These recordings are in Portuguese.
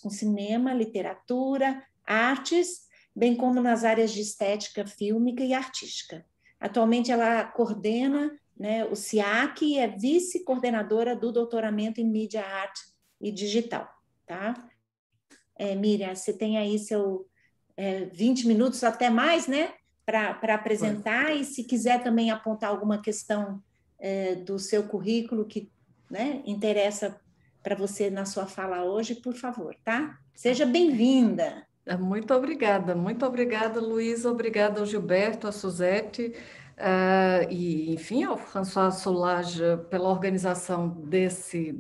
com cinema, literatura, artes, bem como nas áreas de estética, fílmica e artística. Atualmente ela coordena, né, o SIAC e é vice-coordenadora do doutoramento em mídia, arte e digital. Tá? Miriam, você tem aí seu 20 minutos, até mais, né, para apresentar, e se quiser também apontar alguma questão do seu currículo que, né, interessa para você na sua fala hoje, por favor, tá? Seja bem-vinda. Muito obrigada, Luísa, obrigada ao Gilberto, à Suzete, e, enfim, ao François Solage pela organização desse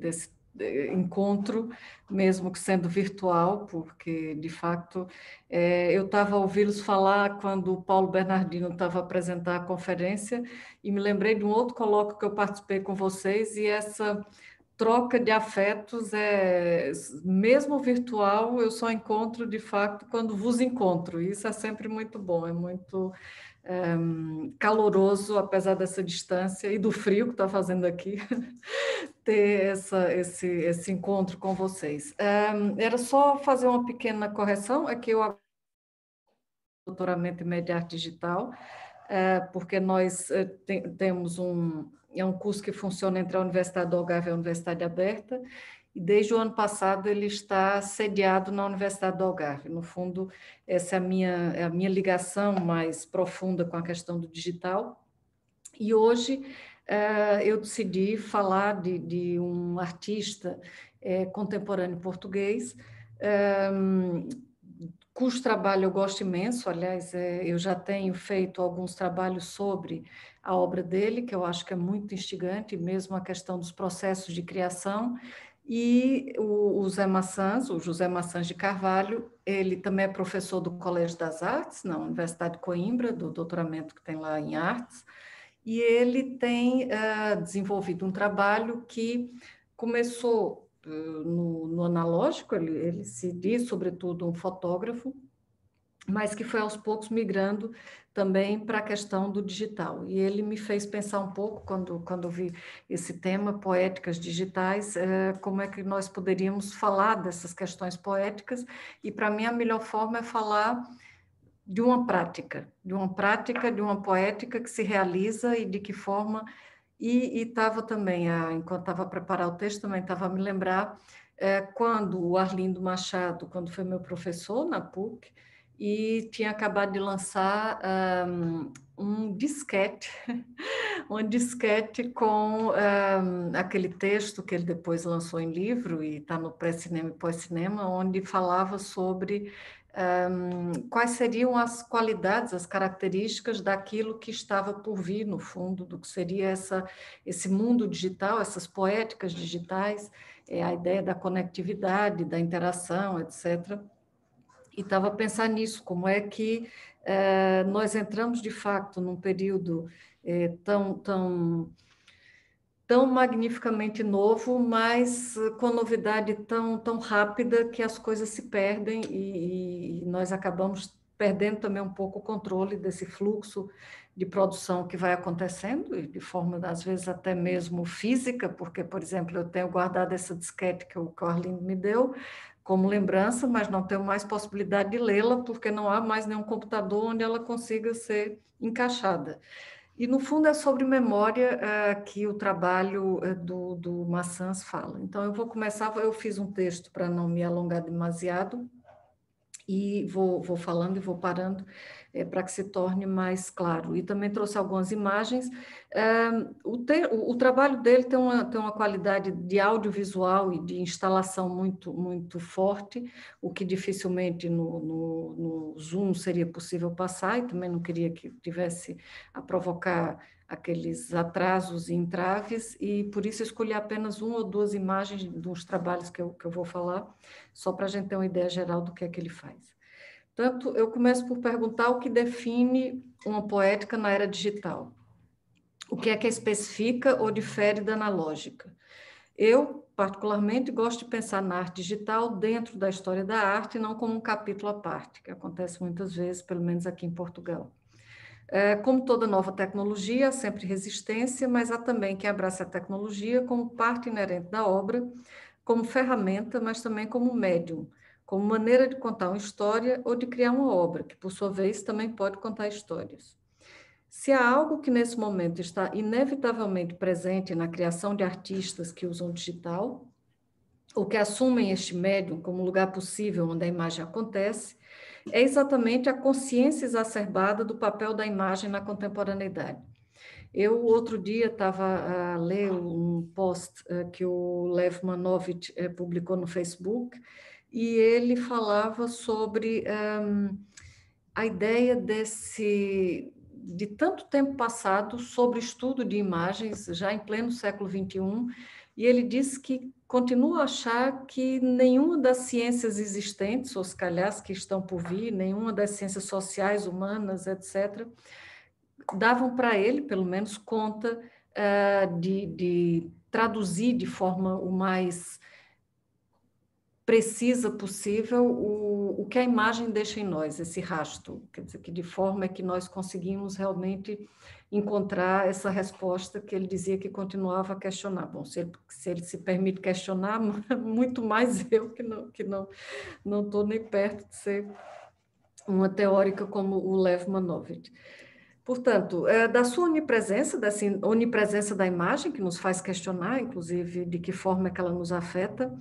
encontro, mesmo que sendo virtual, porque, de fato, eu estava a ouvi-los falar quando o Paulo Bernardino estava a apresentar a conferência, e me lembrei de um outro colóquio que eu participei com vocês, e essa troca de afetos mesmo virtual, eu só encontro de fato quando vos encontro. Isso é sempre muito bom, é muito caloroso, apesar dessa distância e do frio que está fazendo aqui, ter esse encontro com vocês. Era só fazer uma pequena correção, é que eu doutoramento em Média Arte Digital, porque nós temos é um curso que funciona entre a Universidade do Algarve e a Universidade Aberta, e desde o ano passado ele está sediado na Universidade do Algarve. No fundo, essa é a minha ligação mais profunda com a questão do digital. E hoje eu decidi falar de um artista contemporâneo português, cujo trabalho eu gosto imenso. Aliás, eu já tenho feito alguns trabalhos sobre a obra dele, que eu acho que é muito instigante, mesmo a questão dos processos de criação. E o José Maçãs de Carvalho, ele também é professor do Colégio das Artes, na Universidade de Coimbra, do doutoramento que tem lá em artes, e ele tem desenvolvido um trabalho que começou no analógico, ele se diz, sobretudo, um fotógrafo, mas que foi aos poucos migrando também para a questão do digital. E ele me fez pensar um pouco, quando eu vi esse tema, poéticas digitais, como é que nós poderíamos falar dessas questões poéticas, e para mim a melhor forma é falar de uma prática, de uma poética que se realiza e de que forma. E estava também, enquanto estava a preparar o texto, também estava a me lembrar quando o Arlindo Machado, quando foi meu professor na PUC, e tinha acabado de lançar um disquete, um disquete com aquele texto que ele depois lançou em livro, e está no pré-cinema e pós-cinema, onde falava sobre quais seriam as qualidades, as características daquilo que estava por vir, no fundo, do que seria esse mundo digital, essas poéticas digitais, a ideia da conectividade, da interação, etc. E estava a pensar nisso, como é que nós entramos, de fato, num período tão magnificamente novo, mas com novidade tão rápida que as coisas se perdem, e nós acabamos perdendo também um pouco o controle desse fluxo de produção que vai acontecendo, e de forma, às vezes, até mesmo física, porque, por exemplo, eu tenho guardado essa disquete que o Arlindo me deu como lembrança, mas não tenho mais possibilidade de lê-la, porque não há mais nenhum computador onde ela consiga ser encaixada. E, no fundo, é sobre memória que o trabalho do Maçãs fala. Então, eu vou começar, eu fiz um texto para não me alongar demasiado, e vou falando e vou parando para que se torne mais claro. E também trouxe algumas imagens. O trabalho dele tem uma qualidade de audiovisual e de instalação muito, muito forte, o que dificilmente no Zoom seria possível passar, e também não queria que tivesse a provocar aqueles atrasos e entraves, e por isso escolhi apenas uma ou duas imagens dos trabalhos que eu vou falar, só para a gente ter uma ideia geral do que é que ele faz. Portanto, eu começo por perguntar o que define uma poética na era digital. O que é que especifica ou difere da analógica? Eu, particularmente, gosto de pensar na arte digital dentro da história da arte, não como um capítulo à parte, que acontece muitas vezes, pelo menos aqui em Portugal. Como toda nova tecnologia, há sempre resistência, mas há também quem abraça a tecnologia como parte inerente da obra, como ferramenta, mas também como médium, como maneira de contar uma história ou de criar uma obra, que, por sua vez, também pode contar histórias. Se há algo que, nesse momento, está inevitavelmente presente na criação de artistas que usam digital, ou que assumem este médium como lugar possível onde a imagem acontece, é exatamente a consciência exacerbada do papel da imagem na contemporaneidade. Eu, outro dia, estava a ler um post que o Lev Manovich publicou no Facebook, e ele falava sobre a ideia de tanto tempo passado sobre estudo de imagens, já em pleno século XXI, e ele disse que continua a achar que nenhuma das ciências existentes, ou se calhar as que estão por vir, nenhuma das ciências sociais, humanas, etc., davam para ele, pelo menos, conta de traduzir de forma o mais precisa possível o que a imagem deixa em nós, esse rastro, quer dizer, que de forma é que nós conseguimos realmente encontrar essa resposta que ele dizia que continuava a questionar. Bom, se ele se permite questionar, muito mais eu que não estou nem perto de ser uma teórica como o Lev Manovich. Portanto, da sua onipresença, dessa onipresença da imagem, que nos faz questionar, inclusive, de que forma é que ela nos afeta,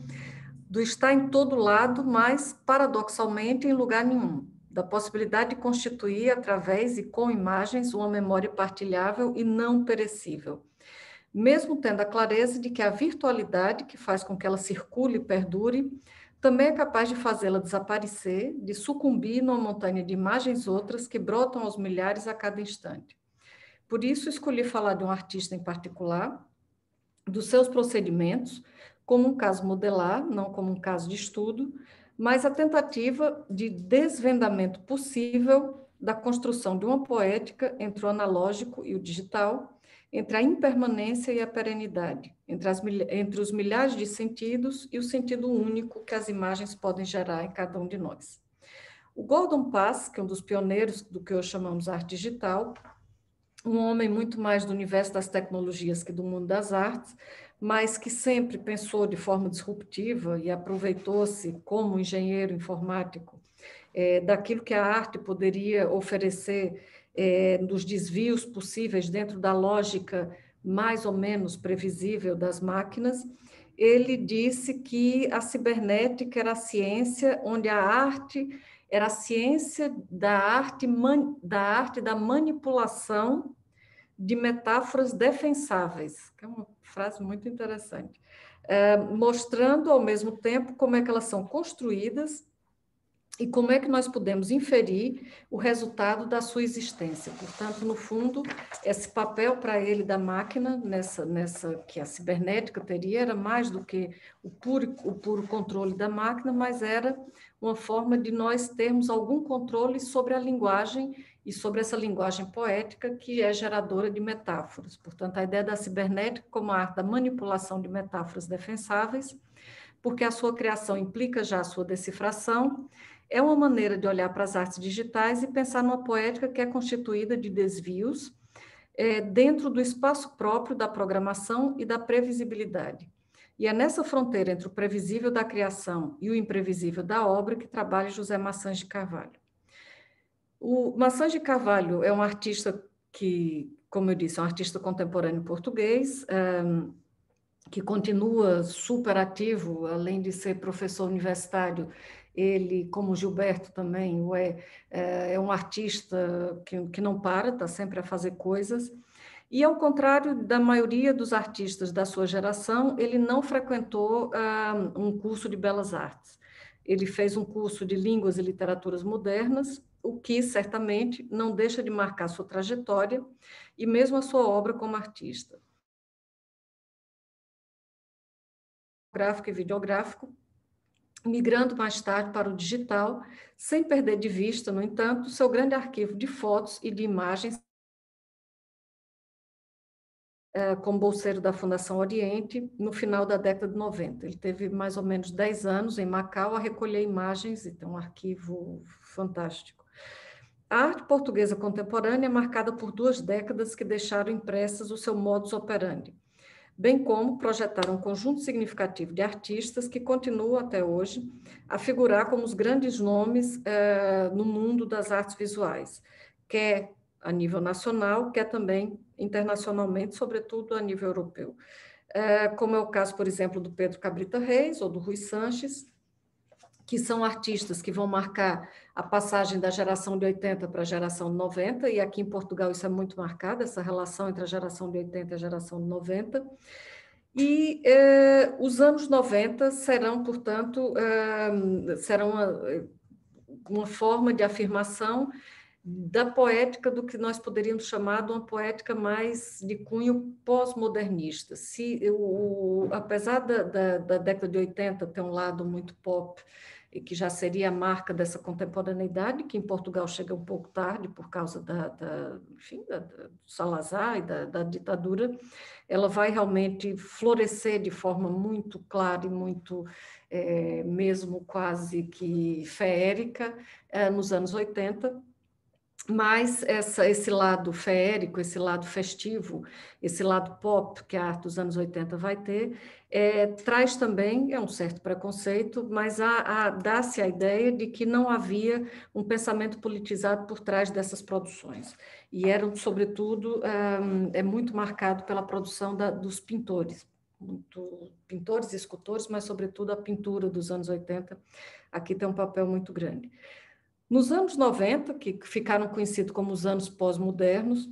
do estar em todo lado, mas, paradoxalmente, em lugar nenhum, da possibilidade de constituir, através e com imagens, uma memória partilhável e não perecível, mesmo tendo a clareza de que a virtualidade, que faz com que ela circule e perdure, também é capaz de fazê-la desaparecer, de sucumbir numa montanha de imagens outras que brotam aos milhares a cada instante. Por isso, escolhi falar de um artista em particular, dos seus procedimentos, como um caso modelar, não como um caso de estudo, mas a tentativa de desvendamento possível da construção de uma poética entre o analógico e o digital, entre a impermanência e a perenidade, entre os milhares de sentidos e o sentido único que as imagens podem gerar em cada um de nós. O Gordon Pass, que é um dos pioneiros do que hoje chamamos arte digital, um homem muito mais do universo das tecnologias que do mundo das artes, mas que sempre pensou de forma disruptiva e aproveitou-se como engenheiro informático daquilo que a arte poderia oferecer dos desvios possíveis dentro da lógica mais ou menos previsível das máquinas. Ele disse que a cibernética era a ciência onde a arte era a ciência da arte da manipulação de metáforas defensáveis, que é uma frase muito interessante, mostrando ao mesmo tempo como é que elas são construídas e como é que nós podemos inferir o resultado da sua existência. Portanto, no fundo, esse papel para ele da máquina, nessa que a cibernética teria, era mais do que o puro controle da máquina, mas era uma forma de nós termos algum controle sobre a linguagem e sobre essa linguagem poética que é geradora de metáforas. Portanto, a ideia da cibernética como a arte da manipulação de metáforas defensáveis, porque a sua criação implica já a sua decifração, é uma maneira de olhar para as artes digitais e pensar numa poética que é constituída de desvios dentro do espaço próprio da programação e da previsibilidade. E é nessa fronteira entre o previsível da criação e o imprevisível da obra que trabalha José Maçãs de Carvalho. O Maçãs de Carvalho é um artista que, como eu disse, é um artista contemporâneo português, que continua super ativo, além de ser professor universitário, ele, como Gilberto também, é um artista que não para, está sempre a fazer coisas. E, ao contrário da maioria dos artistas da sua geração, ele não frequentou um curso de belas artes. Ele fez um curso de línguas e literaturas modernas, o que, certamente, não deixa de marcar sua trajetória e mesmo a sua obra como artista. Gráfico e videográfico, migrando mais tarde para o digital, sem perder de vista, no entanto, seu grande arquivo de fotos e de imagens, como bolseiro da Fundação Oriente, no final da década de 90. Ele teve mais ou menos 10 anos em Macau a recolher imagens e tem um arquivo fantástico. A arte portuguesa contemporânea é marcada por 2 décadas que deixaram impressas o seu modus operandi. bem como projetar um conjunto significativo de artistas que continuam até hoje a figurar como os grandes nomes no mundo das artes visuais, quer a nível nacional, quer também internacionalmente, sobretudo a nível europeu. Como é o caso, por exemplo, do Pedro Cabrita Reis ou do Rui Sanches, que são artistas que vão marcar a passagem da geração de 80 para a geração de 90, e aqui em Portugal isso é muito marcado, essa relação entre a geração de 80 e a geração de 90. E os anos 90 serão, portanto, serão uma forma de afirmação da poética do que nós poderíamos chamar de uma poética mais de cunho pós-modernista. Apesar da década de 80 ter um lado muito pop, e que já seria a marca dessa contemporaneidade, que em Portugal chega um pouco tarde por causa enfim, do Salazar e da ditadura, ela vai realmente florescer de forma muito clara e muito, mesmo quase que feérica, nos anos 80, mas esse lado feérico, esse lado festivo, esse lado pop que a arte dos anos 80 vai ter, traz também um certo preconceito, mas dá-se a ideia de que não havia um pensamento politizado por trás dessas produções. E eram, sobretudo, muito marcado pela produção dos pintores, pintores e escultores, mas, sobretudo, a pintura dos anos 80 aqui tem um papel muito grande. Nos anos 90, que ficaram conhecidos como os anos pós-modernos,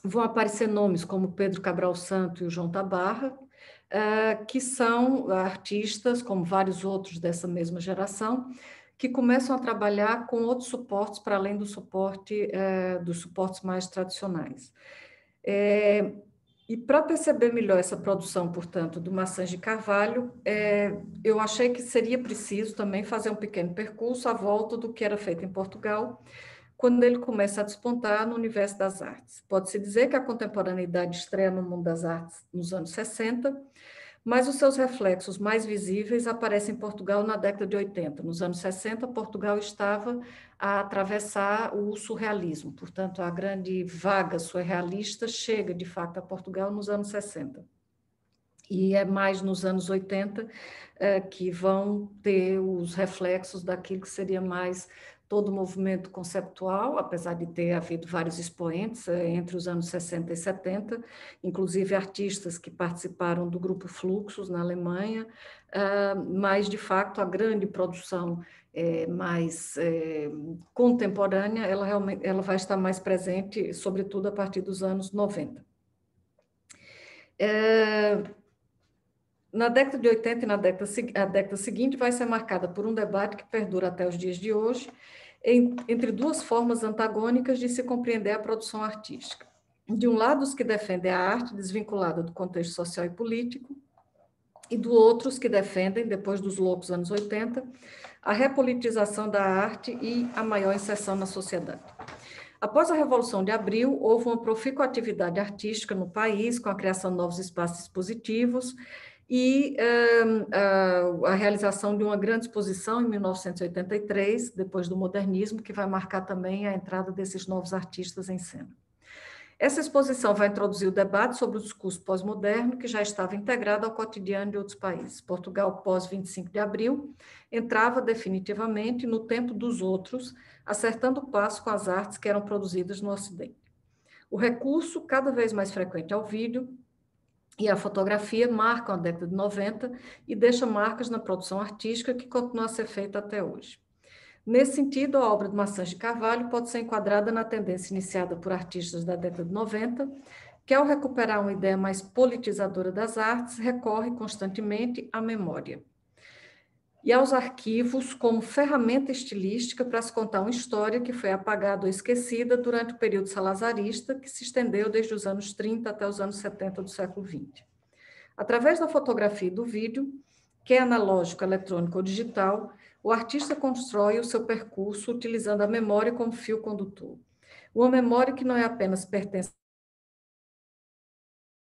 vão aparecer nomes como Pedro Cabral Santo e o João Tabarra, que são artistas, como vários outros dessa mesma geração, que começam a trabalhar com outros suportes para além do suporte dos suportes mais tradicionais. E para perceber melhor essa produção, portanto, do Maçãs de Carvalho, eu achei que seria preciso também fazer um pequeno percurso à volta do que era feito em Portugal, quando ele começa a despontar no universo das artes. Pode-se dizer que a contemporaneidade estreia no mundo das artes nos anos 60, mas os seus reflexos mais visíveis aparecem em Portugal na década de 80. Nos anos 60, Portugal estava a atravessar o surrealismo, portanto, a grande vaga surrealista chega, de fato, a Portugal nos anos 60. E é mais nos anos 80 que vão ter os reflexos daquilo que seria mais todo o movimento conceptual, apesar de ter havido vários expoentes entre os anos 60 e 70, inclusive artistas que participaram do grupo Fluxus na Alemanha, mas, de fato, a grande produção mais contemporânea, ela vai estar mais presente, sobretudo a partir dos anos 90. Na década de 80 e a década seguinte vai ser marcada por um debate que perdura até os dias de hoje, entre duas formas antagônicas de se compreender a produção artística. De um lado, os que defendem a arte desvinculada do contexto social e político, e do outro, os que defendem, depois dos loucos anos 80, a repolitização da arte e a maior inserção na sociedade. Após a Revolução de Abril, houve uma profícua atividade artística no país, com a criação de novos espaços expositivos, e a realização de uma grande exposição em 1983, depois do modernismo, que vai marcar também a entrada desses novos artistas em cena. Essa exposição vai introduzir o debate sobre o discurso pós-moderno, que já estava integrado ao cotidiano de outros países. Portugal, pós 25 de abril, entrava definitivamente no tempo dos outros, acertando o passo com as artes que eram produzidas no Ocidente. O recurso, cada vez mais frequente ao vídeo, e a fotografia marcam a década de 90 e deixa marcas na produção artística que continua a ser feita até hoje. Nesse sentido, a obra de Maçãs de Carvalho pode ser enquadrada na tendência iniciada por artistas da década de 90, que, ao recuperar uma ideia mais politizadora das artes, recorre constantemente à memória e aos arquivos como ferramenta estilística para se contar uma história que foi apagada ou esquecida durante o período salazarista, que se estendeu desde os anos 30 até os anos 70 do século XX. Através da fotografia e do vídeo, que é analógico, eletrônico ou digital, o artista constrói o seu percurso utilizando a memória como fio condutor. Uma memória que não é apenas pertence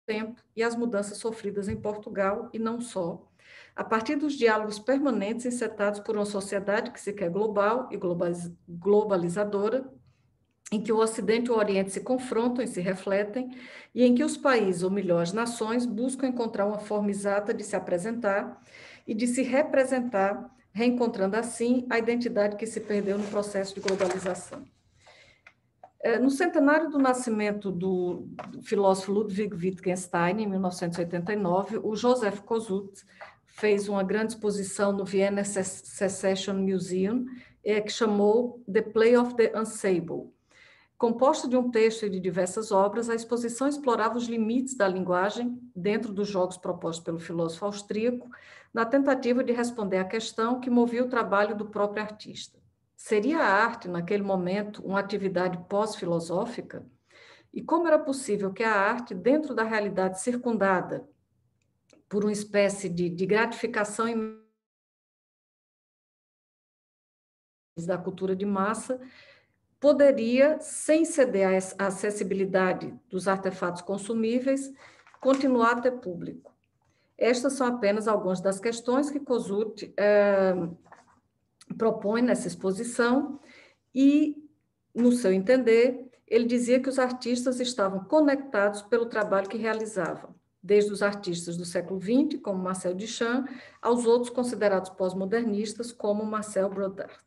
ao tempo e às mudanças sofridas em Portugal, e não só, a partir dos diálogos permanentes encetados por uma sociedade que se quer global e globalizadora, em que o Ocidente e o Oriente se confrontam e se refletem, e em que os países, ou melhor, as nações, buscam encontrar uma forma exata de se apresentar e de se representar, reencontrando assim a identidade que se perdeu no processo de globalização. No centenário do nascimento do filósofo Ludwig Wittgenstein, em 1989, o Joseph Kosuth fez uma grande exposição no Vienna Secession Museum, que chamou The Play of the Unsable. Composta de um texto e de diversas obras, a exposição explorava os limites da linguagem dentro dos jogos propostos pelo filósofo austríaco, na tentativa de responder à questão que movia o trabalho do próprio artista. Seria a arte, naquele momento, uma atividade pós-filosófica? E como era possível que a arte, dentro da realidade circundada por uma espécie de gratificação da cultura de massa, poderia, sem ceder à acessibilidade dos artefatos consumíveis, continuar a ter público? Estas são apenas algumas das questões que Kosuth propõe nessa exposição e, no seu entender, ele dizia que os artistas estavam conectados pelo trabalho que realizavam, desde os artistas do século XX, como Marcel Duchamp, aos outros considerados pós-modernistas, como Marcel Brodart.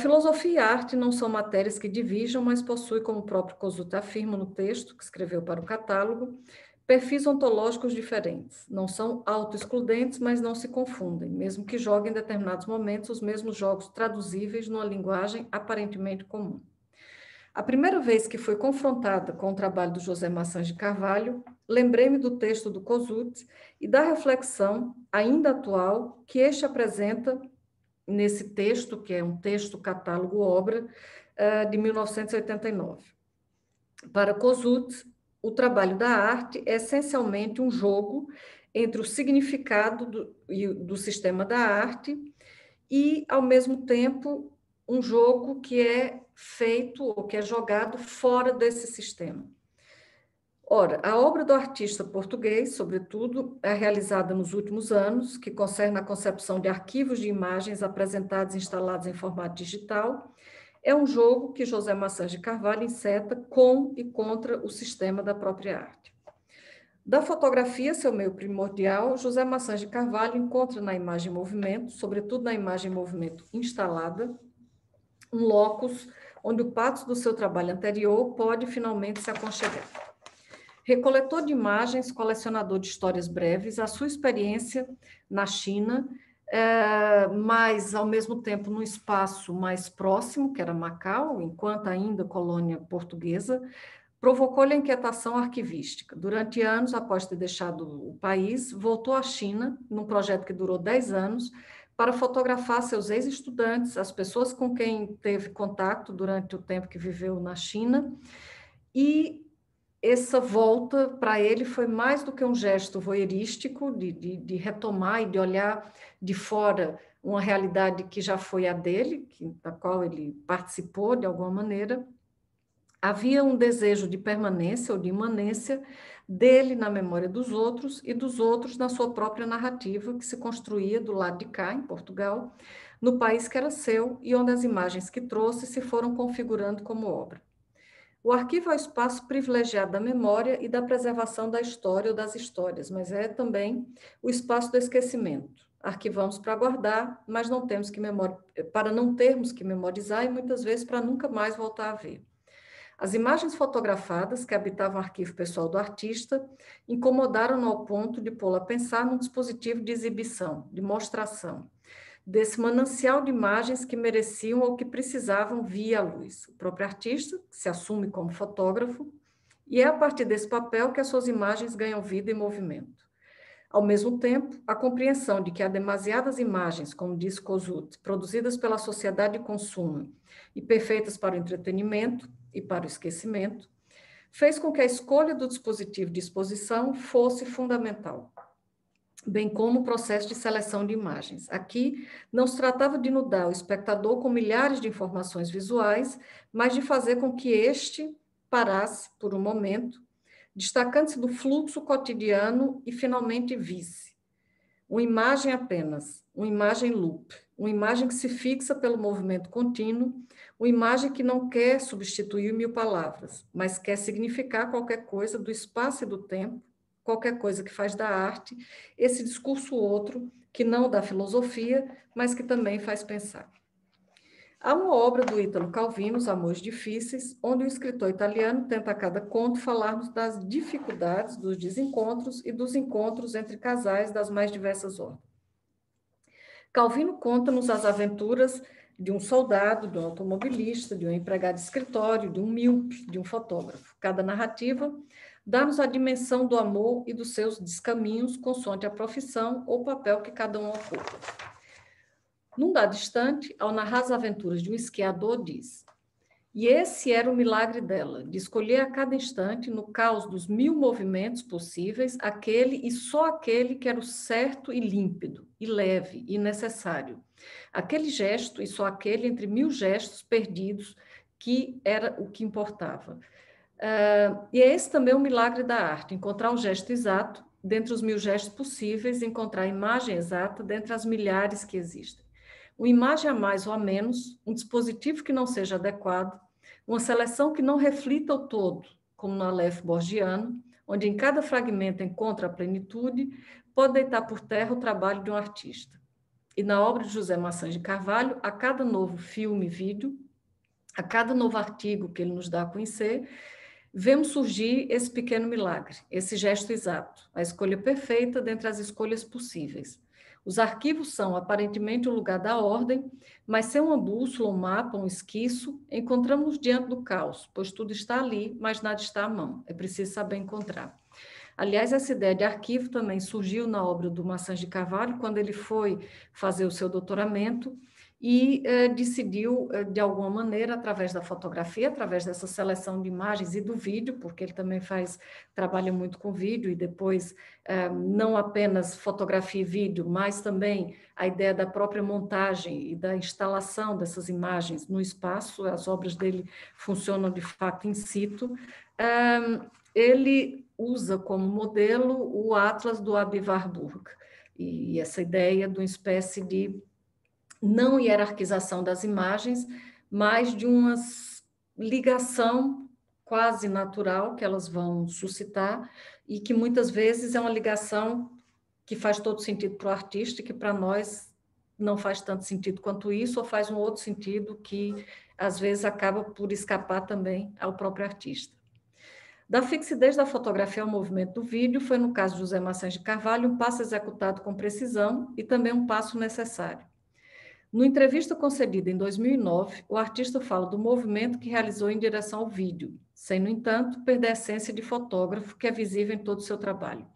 Filosofia e arte não são matérias que dividam, mas possuem, como o próprio Kosuth afirma no texto que escreveu para o catálogo, perfis ontológicos diferentes. Não são auto-excludentes, mas não se confundem, mesmo que joguem em determinados momentos os mesmos jogos traduzíveis numa linguagem aparentemente comum. A primeira vez que fui confrontada com o trabalho do José Maçãs de Carvalho, lembrei-me do texto do Kosuth e da reflexão, ainda atual, que este apresenta nesse texto, que é um texto catálogo-obra de 1989. Para Kosuth, o trabalho da arte é essencialmente um jogo entre o significado do sistema da arte e, ao mesmo tempo, um jogo que é feito ou que é jogado fora desse sistema. Ora, a obra do artista português, sobretudo, é realizada nos últimos anos, que concerne a concepção de arquivos de imagens apresentados e instalados em formato digital, é um jogo que José Maçãs de Carvalho enceta com e contra o sistema da própria arte. Da fotografia, seu meio primordial, José Maçãs de Carvalho encontra na imagem em movimento, sobretudo na imagem em movimento instalada, um locus onde o patos do seu trabalho anterior pode finalmente se aconchegar. Recoletor de imagens, colecionador de histórias breves, a sua experiência na China, mas, ao mesmo tempo, num espaço mais próximo, que era Macau, enquanto ainda colônia portuguesa, provocou-lhe a inquietação arquivística. Durante anos, após ter deixado o país, voltou à China, num projeto que durou 10 anos, para fotografar seus ex-estudantes, as pessoas com quem teve contato durante o tempo que viveu na China, e essa volta, para ele, foi mais do que um gesto voyeurístico, de retomar e de olhar de fora uma realidade que já foi a dele, da qual ele participou de alguma maneira. Havia um desejo de permanência ou de imanência dele na memória dos outros e dos outros na sua própria narrativa, que se construía do lado de cá, em Portugal, no país que era seu e onde as imagens que trouxe se foram configurando como obra. O arquivo é o espaço privilegiado da memória e da preservação da história ou das histórias, mas é também o espaço do esquecimento. Arquivamos para guardar, mas não temos para não termos que memorizar e muitas vezes para nunca mais voltar a ver. As imagens fotografadas que habitavam o arquivo pessoal do artista incomodaram-no ao ponto de pô-lo a pensar num dispositivo de exibição, de mostração, desse manancial de imagens que mereciam ou que precisavam vir à luz. O próprio artista, que se assume como fotógrafo, e é a partir desse papel que as suas imagens ganham vida e movimento. Ao mesmo tempo, a compreensão de que há demasiadas imagens, como diz Kosuth, produzidas pela sociedade de consumo e perfeitas para o entretenimento e para o esquecimento, fez com que a escolha do dispositivo de exposição fosse fundamental, bem como o processo de seleção de imagens. Aqui, não se tratava de inundar o espectador com milhares de informações visuais, mas de fazer com que este parasse por um momento, destacando-se do fluxo cotidiano e finalmente visse. uma imagem apenas, uma imagem loop, uma imagem que se fixa pelo movimento contínuo, uma imagem que não quer substituir 1000 palavras, mas quer significar qualquer coisa do espaço e do tempo, qualquer coisa que faz da arte, esse discurso outro, que não da filosofia, mas que também faz pensar. Há uma obra do Ítalo Calvino, Os Amores Difíceis, onde o escritor italiano tenta a cada conto falar-nos das dificuldades, dos desencontros e dos encontros entre casais das mais diversas ordens. Calvino conta-nos as aventuras de um soldado, de um automobilista, de um empregado de escritório, de um míope, de um fotógrafo. Cada narrativa dá-nos a dimensão do amor e dos seus descaminhos, consoante a profissão ou papel que cada um ocupa. Num dado instante, ao narrar as aventuras de um esquiador, diz: e esse era o milagre dela, de escolher a cada instante, no caos dos 1000 movimentos possíveis, aquele e só aquele que era o certo e límpido, e leve, e necessário. Aquele gesto e só aquele entre 1000 gestos perdidos, que era o que importava. E é esse também o milagre da arte, encontrar o gesto exato dentre os 1000 gestos possíveis, encontrar a imagem exata dentre as milhares que existem. Uma imagem a mais ou a menos, um dispositivo que não seja adequado, uma seleção que não reflita o todo, como no Aleph borgiano, onde em cada fragmento encontra a plenitude, pode deitar por terra o trabalho de um artista. E na obra de José Maçãs de Carvalho, a cada novo filme e vídeo, a cada novo artigo que ele nos dá a conhecer, vemos surgir esse pequeno milagre, esse gesto exato, a escolha perfeita dentre as escolhas possíveis. Os arquivos são, aparentemente, o lugar da ordem, mas sem uma bússola, um mapa, um esquiço, encontramos-nos diante do caos, pois tudo está ali, mas nada está à mão. É preciso saber encontrar. Aliás, essa ideia de arquivo também surgiu na obra do Maçãs de Carvalho, quando ele foi fazer o seu doutoramento e decidiu, de alguma maneira, através da fotografia, através dessa seleção de imagens e do vídeo, porque ele também trabalha muito com vídeo, e depois não apenas fotografia e vídeo, mas também a ideia da própria montagem e da instalação dessas imagens no espaço. As obras dele funcionam, de fato, in situ. Ele usa como modelo o Atlas do Aby Warburg, e essa ideia de uma espécie de não hierarquização das imagens, mas de uma ligação quase natural que elas vão suscitar, e que muitas vezes é uma ligação que faz todo sentido para o artista e que para nós não faz tanto sentido quanto isso, ou faz um outro sentido que às vezes acaba por escapar também ao próprio artista. Da fixidez da fotografia ao movimento do vídeo, foi no caso de José Maçãs de Carvalho um passo executado com precisão e também um passo necessário. Numa entrevista concedida em 2009, o artista fala do movimento que realizou em direção ao vídeo, sem, no entanto, perder a essência de fotógrafo que é visível em todo o seu trabalho.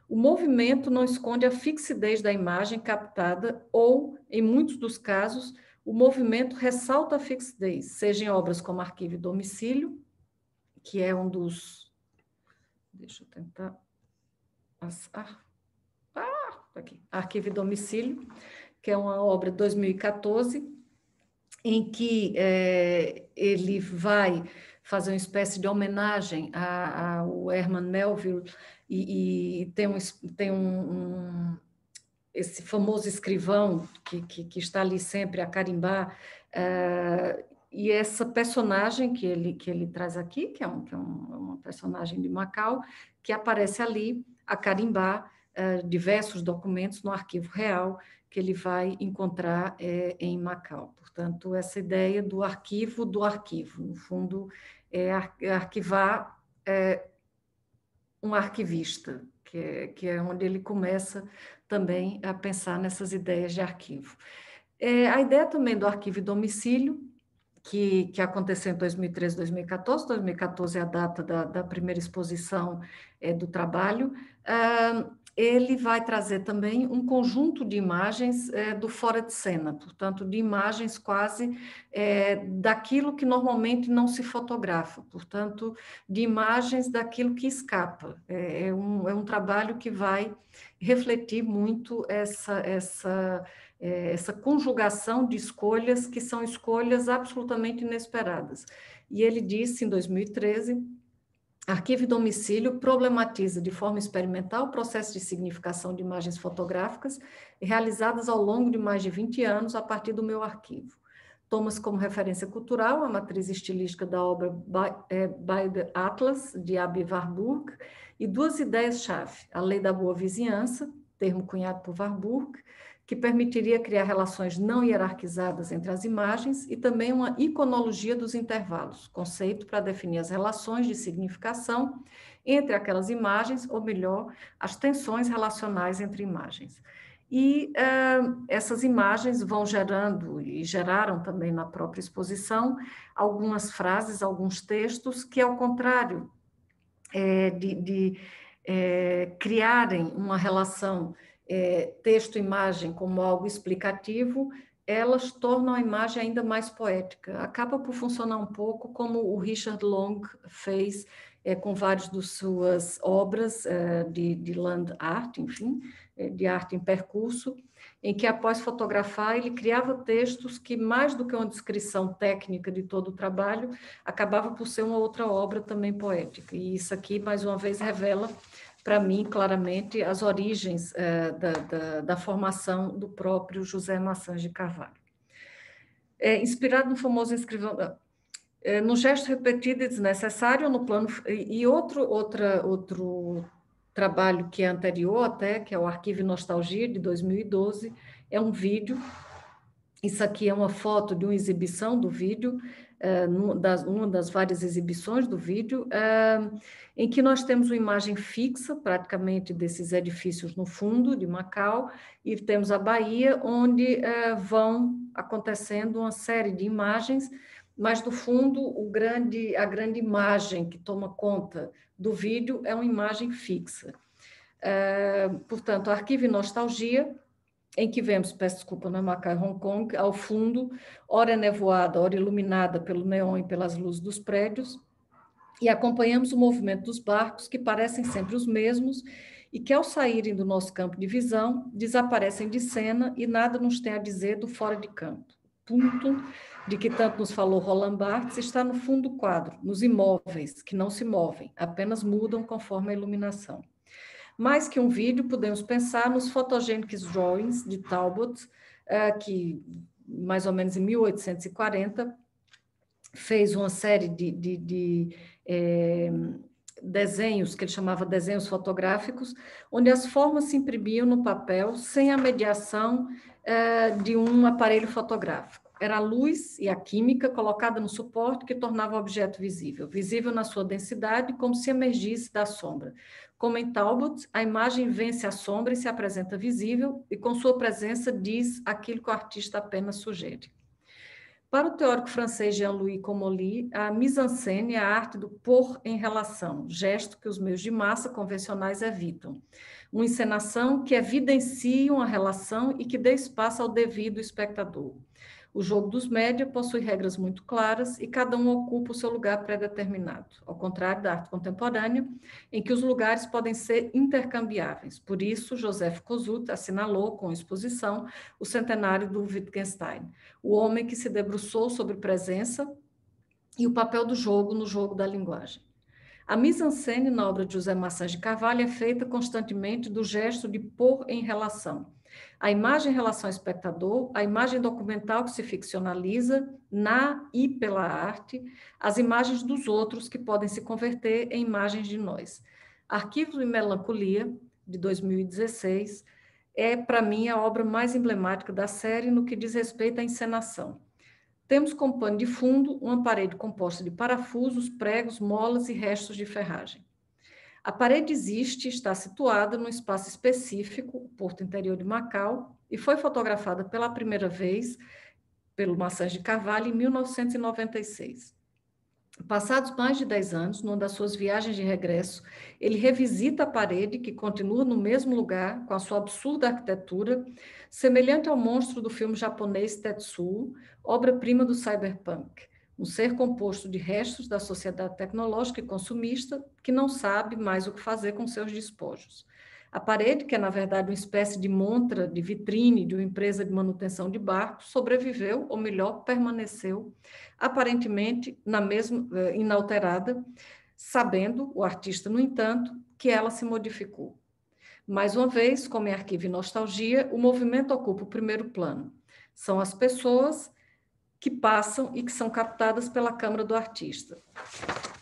O movimento não esconde a fixidez da imagem captada ou, em muitos dos casos, o movimento ressalta a fixidez, seja em obras como Arquivo e Domicílio, que é um dos... Deixa eu tentar... aqui. Arquivo e Domicílio, que é uma obra de 2014, em que ele vai fazer uma espécie de homenagem ao Herman Melville, e tem esse famoso escrivão que está ali sempre a carimbar, e essa personagem que ele traz aqui, que é uma personagem de Macau, que aparece ali a carimbar diversos documentos no arquivo real que ele vai encontrar em Macau. Portanto, essa ideia do arquivo, no fundo, é arquivar um arquivista, que é onde ele começa também a pensar nessas ideias de arquivo. A ideia também do arquivo e domicílio, que aconteceu em 2013, 2014. 2014 é a data da primeira exposição do trabalho. Ele vai trazer também um conjunto de imagens do fora de cena, portanto, de imagens quase daquilo que normalmente não se fotografa, portanto, de imagens daquilo que escapa. É um trabalho que vai refletir muito essa conjugação de escolhas que são escolhas absolutamente inesperadas. E ele disse, em 2013, Arquivo e Domicílio problematiza de forma experimental o processo de significação de imagens fotográficas realizadas ao longo de mais de 20 anos a partir do meu arquivo. Toma-se como referência cultural a matriz estilística da obra By the Atlas, de Aby Warburg, e duas ideias-chave: a lei da boa vizinhança, termo cunhado por Warburg, que permitiria criar relações não hierarquizadas entre as imagens, e também uma iconologia dos intervalos, conceito para definir as relações de significação entre aquelas imagens, ou melhor, as tensões relacionais entre imagens. E essas imagens vão gerando, e geraram também na própria exposição, algumas frases, alguns textos que, ao contrário de criarem uma relação texto-imagem como algo explicativo, elas tornam a imagem ainda mais poética. Acaba por funcionar um pouco como o Richard Long fez com várias de suas obras de land art, enfim, de arte em percurso, em que, após fotografar, ele criava textos que, mais do que uma descrição técnica de todo o trabalho, acabava por ser uma outra obra também poética. E isso aqui, mais uma vez, revela para mim, claramente, as origens da formação do próprio José Maçãs de Carvalho. Inspirado no famoso escrivão, no gesto repetido e desnecessário, no plano... E outro trabalho que é anterior até, que é o Arquivo e Nostalgia, de 2012, é um vídeo. Isso aqui é uma foto de uma exibição do vídeo, uma das várias exibições do vídeo, em que nós temos uma imagem fixa, praticamente, desses edifícios no fundo de Macau, e temos a Bahia, onde vão acontecendo uma série de imagens, mas, do fundo, a grande imagem que toma conta do vídeo é uma imagem fixa. Portanto, Arquivo e Nostalgia, em que vemos, peço desculpa, na Macau, Hong Kong, ao fundo, ora nevoada, ora iluminada pelo neon e pelas luzes dos prédios, e acompanhamos o movimento dos barcos, que parecem sempre os mesmos, e que, ao saírem do nosso campo de visão, desaparecem de cena e nada nos tem a dizer do fora de campo. Ponto de que tanto nos falou Roland Barthes está no fundo do quadro, nos imóveis, que não se movem, apenas mudam conforme a iluminação. Mais que um vídeo, podemos pensar nos Photogenic Drawings de Talbot, que, mais ou menos em 1840, fez uma série de desenhos, que ele chamava desenhos fotográficos, onde as formas se imprimiam no papel sem a mediação de um aparelho fotográfico. Era a luz e a química colocada no suporte que tornava o objeto visível, visível na sua densidade, como se emergisse da sombra. Como em Talbot, a imagem vence a sombra e se apresenta visível, e com sua presença diz aquilo que o artista apenas sugere. Para o teórico francês Jean-Louis Comolli, a mise-en-scène é a arte do pôr em relação, gesto que os meios de massa convencionais evitam. Uma encenação que evidencia uma relação e que dê espaço ao devido espectador. O jogo dos média possui regras muito claras e cada um ocupa o seu lugar pré-determinado, ao contrário da arte contemporânea, em que os lugares podem ser intercambiáveis. Por isso, Joseph Kosuth assinalou com exposição o centenário do Wittgenstein, o homem que se debruçou sobre presença e o papel do jogo no jogo da linguagem. A mise-en-scène na obra de José Maçãs de Carvalho é feita constantemente do gesto de pôr em relação. A imagem em relação ao espectador, a imagem documental que se ficcionaliza na e pela arte, as imagens dos outros que podem se converter em imagens de nós. Arquivo e Melancolia, de 2016, é, para mim, a obra mais emblemática da série no que diz respeito à encenação. Temos como pano de fundo uma parede composta de parafusos, pregos, molas e restos de ferragem. A parede existe, está situada num espaço específico, o Porto Interior de Macau, e foi fotografada pela primeira vez pelo Maçãs de Carvalho em 1996. Passados mais de 10 anos, numa das suas viagens de regresso, ele revisita a parede, que continua no mesmo lugar, com a sua absurda arquitetura, semelhante ao monstro do filme japonês Tetsuo, obra-prima do cyberpunk. Um ser composto de restos da sociedade tecnológica e consumista que não sabe mais o que fazer com seus despojos. A parede, que é, na verdade, uma espécie de montra, de vitrine de uma empresa de manutenção de barcos, sobreviveu, ou melhor, permaneceu, aparentemente na mesma, inalterada, sabendo o artista, no entanto, que ela se modificou. Mais uma vez, como em Arquivo e Nostalgia, o movimento ocupa o primeiro plano. São as pessoas que passam e que são captadas pela câmara do artista.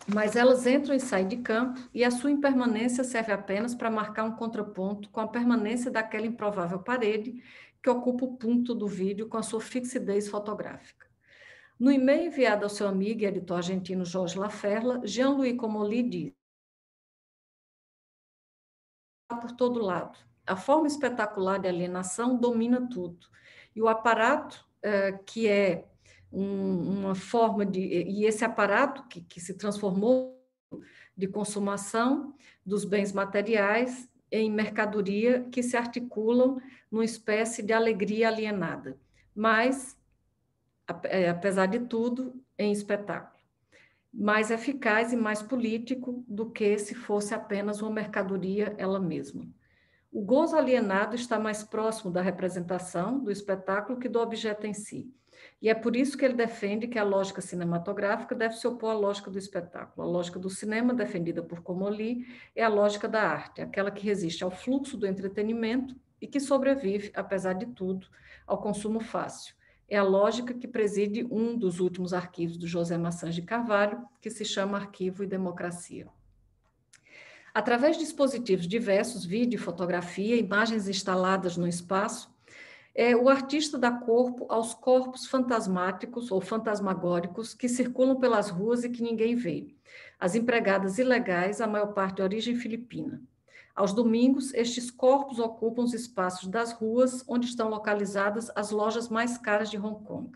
Mas elas entram e saem de campo e a sua impermanência serve apenas para marcar um contraponto com a permanência daquela improvável parede que ocupa o ponto do vídeo com a sua fixidez fotográfica. No e-mail enviado ao seu amigo e editor argentino Jorge Laferla, Jean-Louis Comolli diz: por todo lado. A forma espetacular de alienação domina tudo. E o aparato, que é uma forma de... E esse aparato que se transformou de consumação dos bens materiais em mercadoria que se articulam numa espécie de alegria alienada. Mas, apesar de tudo, em espetáculo. Mais eficaz e mais político do que se fosse apenas uma mercadoria ela mesma. O gozo alienado está mais próximo da representação, do espetáculo, que do objeto em si. E é por isso que ele defende que a lógica cinematográfica deve se opor à lógica do espetáculo. A lógica do cinema, defendida por Comolli, é a lógica da arte, aquela que resiste ao fluxo do entretenimento e que sobrevive, apesar de tudo, ao consumo fácil. É a lógica que preside um dos últimos arquivos do José Maçãs de Carvalho, que se chama Arquivo e Democracia. Através de dispositivos diversos, vídeo, fotografia, imagens instaladas no espaço, o artista dá corpo aos corpos fantasmáticos ou fantasmagóricos que circulam pelas ruas e que ninguém vê. As empregadas ilegais, a maior parte de origem filipina. Aos domingos, estes corpos ocupam os espaços das ruas onde estão localizadas as lojas mais caras de Hong Kong.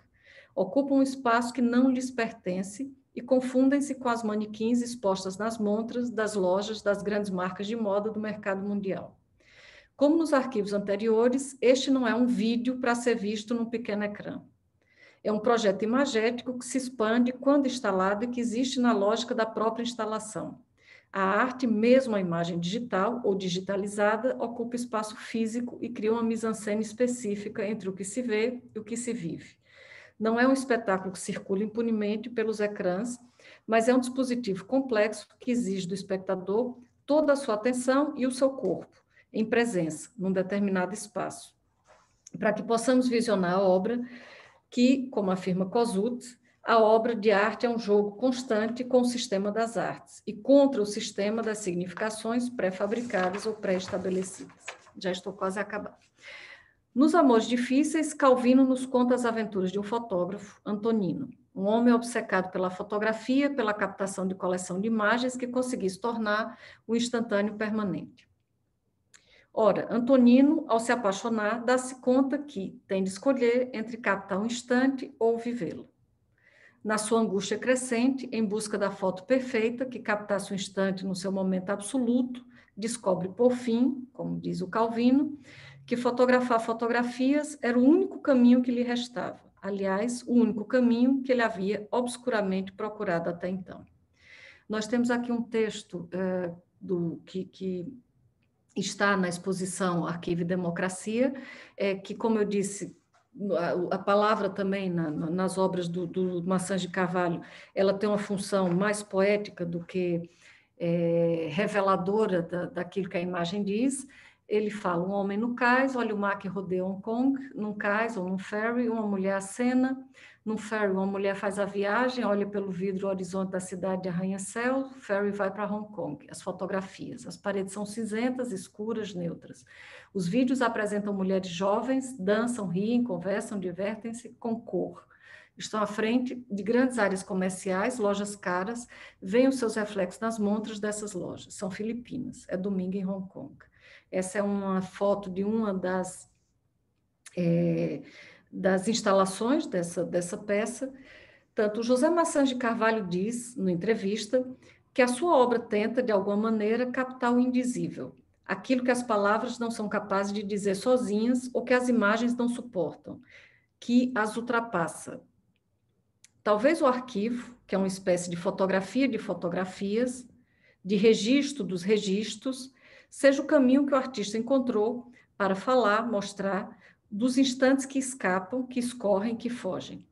Ocupam um espaço que não lhes pertence e confundem-se com as manequins expostas nas montras das lojas das grandes marcas de moda do mercado mundial. Como nos arquivos anteriores, este não é um vídeo para ser visto num pequeno ecrã. É um projeto imagético que se expande quando instalado e que existe na lógica da própria instalação. A arte, mesmo a imagem digital ou digitalizada, ocupa espaço físico e cria uma mise-en-scène específica entre o que se vê e o que se vive. Não é um espetáculo que circula impunemente pelos ecrãs, mas é um dispositivo complexo que exige do espectador toda a sua atenção e o seu corpo, em presença, num determinado espaço, para que possamos visionar a obra que, como afirma Kosuth, a obra de arte é um jogo constante com o sistema das artes e contra o sistema das significações pré-fabricadas ou pré-estabelecidas. Já estou quase a acabar. Nos Amores Difíceis, Calvino nos conta as aventuras de um fotógrafo, Antonino, um homem obcecado pela fotografia, pela captação de coleção de imagens que conseguisse tornar o instantâneo permanente. Ora, Antonino, ao se apaixonar, dá-se conta que tem de escolher entre captar um instante ou vivê-lo. Na sua angústia crescente, em busca da foto perfeita, que captasse o instante no seu momento absoluto, descobre, por fim, como diz o Calvino, que fotografar fotografias era o único caminho que lhe restava. Aliás, o único caminho que ele havia obscuramente procurado até então. Nós temos aqui um texto que está na exposição Arquivo e Democracia, que, como eu disse, a palavra também nas obras do Maçãs de Carvalho, ela tem uma função mais poética do que reveladora daquilo que a imagem diz. Ele fala: um homem no cais, olha o mar que rodeia Hong Kong, num cais ou num ferry, uma mulher acena, num ferry uma mulher faz a viagem, olha pelo vidro o horizonte da cidade de arranha-céu, o ferry vai para Hong Kong. As fotografias, as paredes são cinzentas, escuras, neutras. Os vídeos apresentam mulheres jovens, dançam, riem, conversam, divertem-se com cor. Estão à frente de grandes áreas comerciais, lojas caras, veem os seus reflexos nas montras dessas lojas. São filipinas, é domingo em Hong Kong. Essa é uma foto de uma das instalações dessa peça. Tanto José Maçãs de Carvalho diz, na entrevista, que a sua obra tenta, de alguma maneira, captar o indizível, aquilo que as palavras não são capazes de dizer sozinhas ou que as imagens não suportam, que as ultrapassa. Talvez o arquivo, que é uma espécie de fotografia de fotografias, de registro dos registros, seja o caminho que o artista encontrou para falar, mostrar dos instantes que escapam, que escorrem, que fogem.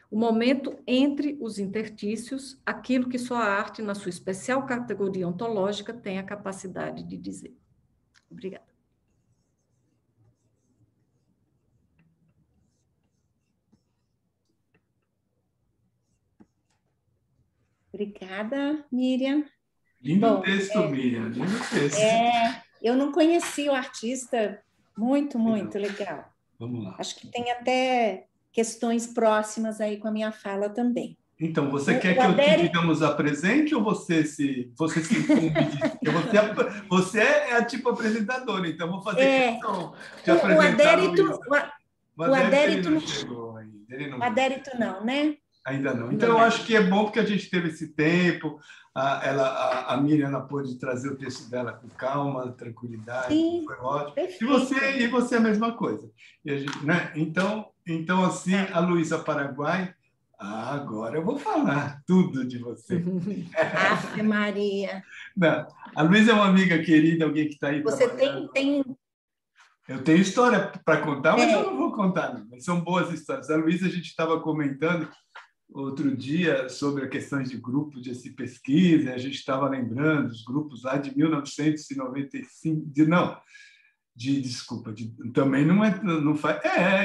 o momento entre os interstícios, aquilo que só a arte, na sua especial categoria ontológica, tem a capacidade de dizer. Obrigada. Obrigada, Miriam. Lindo texto, Miriam, lindo texto. Eu não conheci o artista, muito legal. Vamos lá. Acho que tem até questões próximas aí com a minha fala também. Então, você quer que eu te, digamos, apresente ou você se incumbe disso? Porque você é a tipo apresentadora, então vou fazer questão de apresentar o Adérito não chegou ainda. O Adérito não, né? Ainda não. Então, eu acho que é bom porque a gente teve esse tempo, a Miriam pôde trazer o texto dela com calma, tranquilidade, sim, foi ótimo. Perfeito. E você a mesma coisa. E a gente, né? Então, assim, a Luísa Paraguai, agora eu vou falar tudo de você. Ave Maria. Não, a Luísa é uma amiga querida, alguém que está aí Você trabalhando. Eu tenho história para contar, mas eu não vou contar, não. Mas são boas histórias. A Luísa, a gente estava comentando outro dia sobre a questões de grupo de pesquisa, a gente estava lembrando os grupos lá de 1995, também não faz,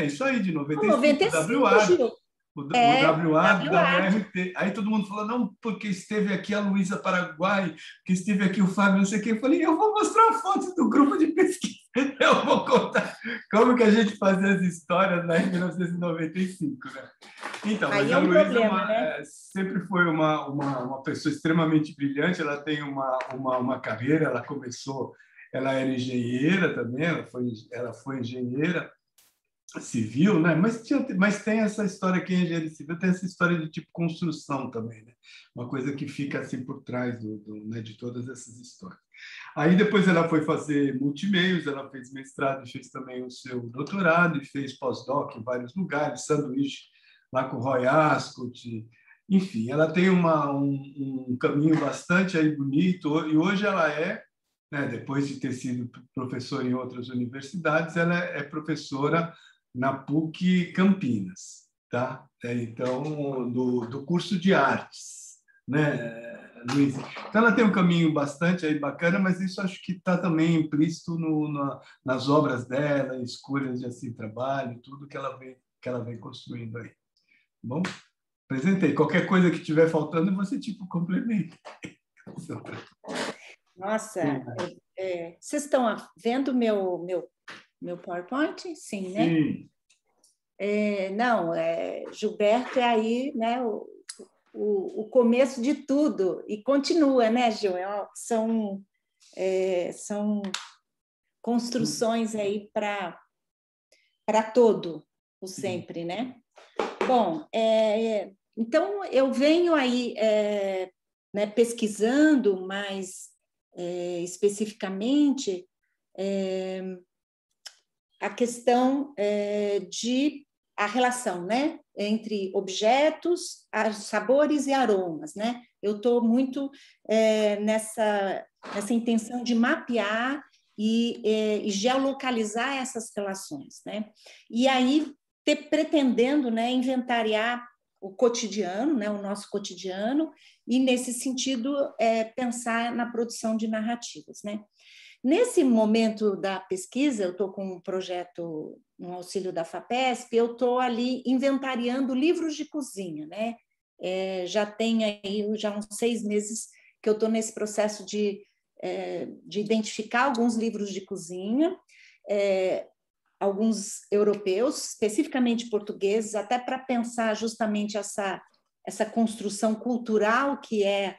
isso aí, de 95, WA, Gil. o WA do WRT. Aí todo mundo falou, não, porque esteve aqui a Luísa Paraguai, que esteve aqui o Fábio, não sei o quê. Eu falei, eu vou mostrar a foto do grupo de pesquisa, eu vou contar como que a gente fazia as histórias lá em 1995, né? Então, mas a Luísa sempre foi uma pessoa extremamente brilhante, ela tem uma carreira, ela era engenheira também, ela foi engenheira civil, né? Mas tem essa história que é engenharia civil, tem essa história de tipo construção também, né? Uma coisa que fica assim por trás né, de todas essas histórias. Aí depois ela foi fazer multimeios, ela fez mestrado, fez também o seu doutorado e fez pós-doc em vários lugares, sanduíche lá com o Roy Ascot, enfim, ela tem um caminho bastante aí bonito e hoje ela né, depois de ter sido professora em outras universidades, ela é professora na PUC Campinas, tá? Então, do curso de artes, né, Luísa? Então, ela tem um caminho bastante aí bacana, mas isso acho que está também implícito nas obras dela, em escolhas de trabalho, tudo que ela vem construindo aí. Bom, apresentei. Qualquer coisa que estiver faltando, você complementa. Nossa, vocês estão vendo meu PowerPoint? Sim, né? Sim. Não, Gilberto é aí, né, o começo de tudo, e continua, né, Gil? São construções aí para todo o sempre, né? Bom, então eu venho aí né, pesquisando mais especificamente a questão de a relação, né, entre objetos, sabores e aromas, né? Eu estou muito nessa intenção de mapear e geolocalizar essas relações, né? E aí pretendendo, né, inventariar o cotidiano, né, o nosso cotidiano, e nesse sentido pensar na produção de narrativas, né? Nesse momento da pesquisa, eu estou com um projeto, um auxílio da FAPESP, eu estou ali inventariando livros de cozinha, né? Já tem aí já uns 6 meses que eu estou nesse processo de identificar alguns livros de cozinha, alguns europeus, especificamente portugueses, até para pensar justamente essa construção cultural que é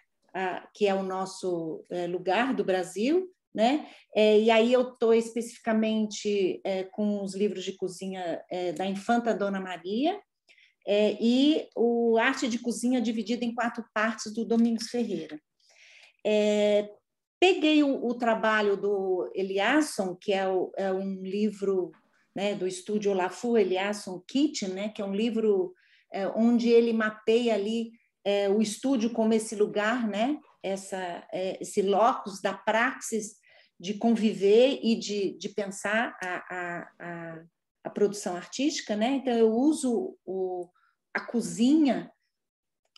o nosso lugar do Brasil, né? E aí eu estou especificamente com os livros de cozinha da Infanta Dona Maria e o Arte de Cozinha dividida em 4 partes do Domingos Ferreira. Peguei o trabalho do Eliasson, que é um livro, né, do estúdio Olafur Eliasson Kitchen, né, que é um livro onde ele mapeia ali o estúdio como esse lugar, né, esse locus da praxis de conviver e de pensar a produção artística, né? Então eu uso a cozinha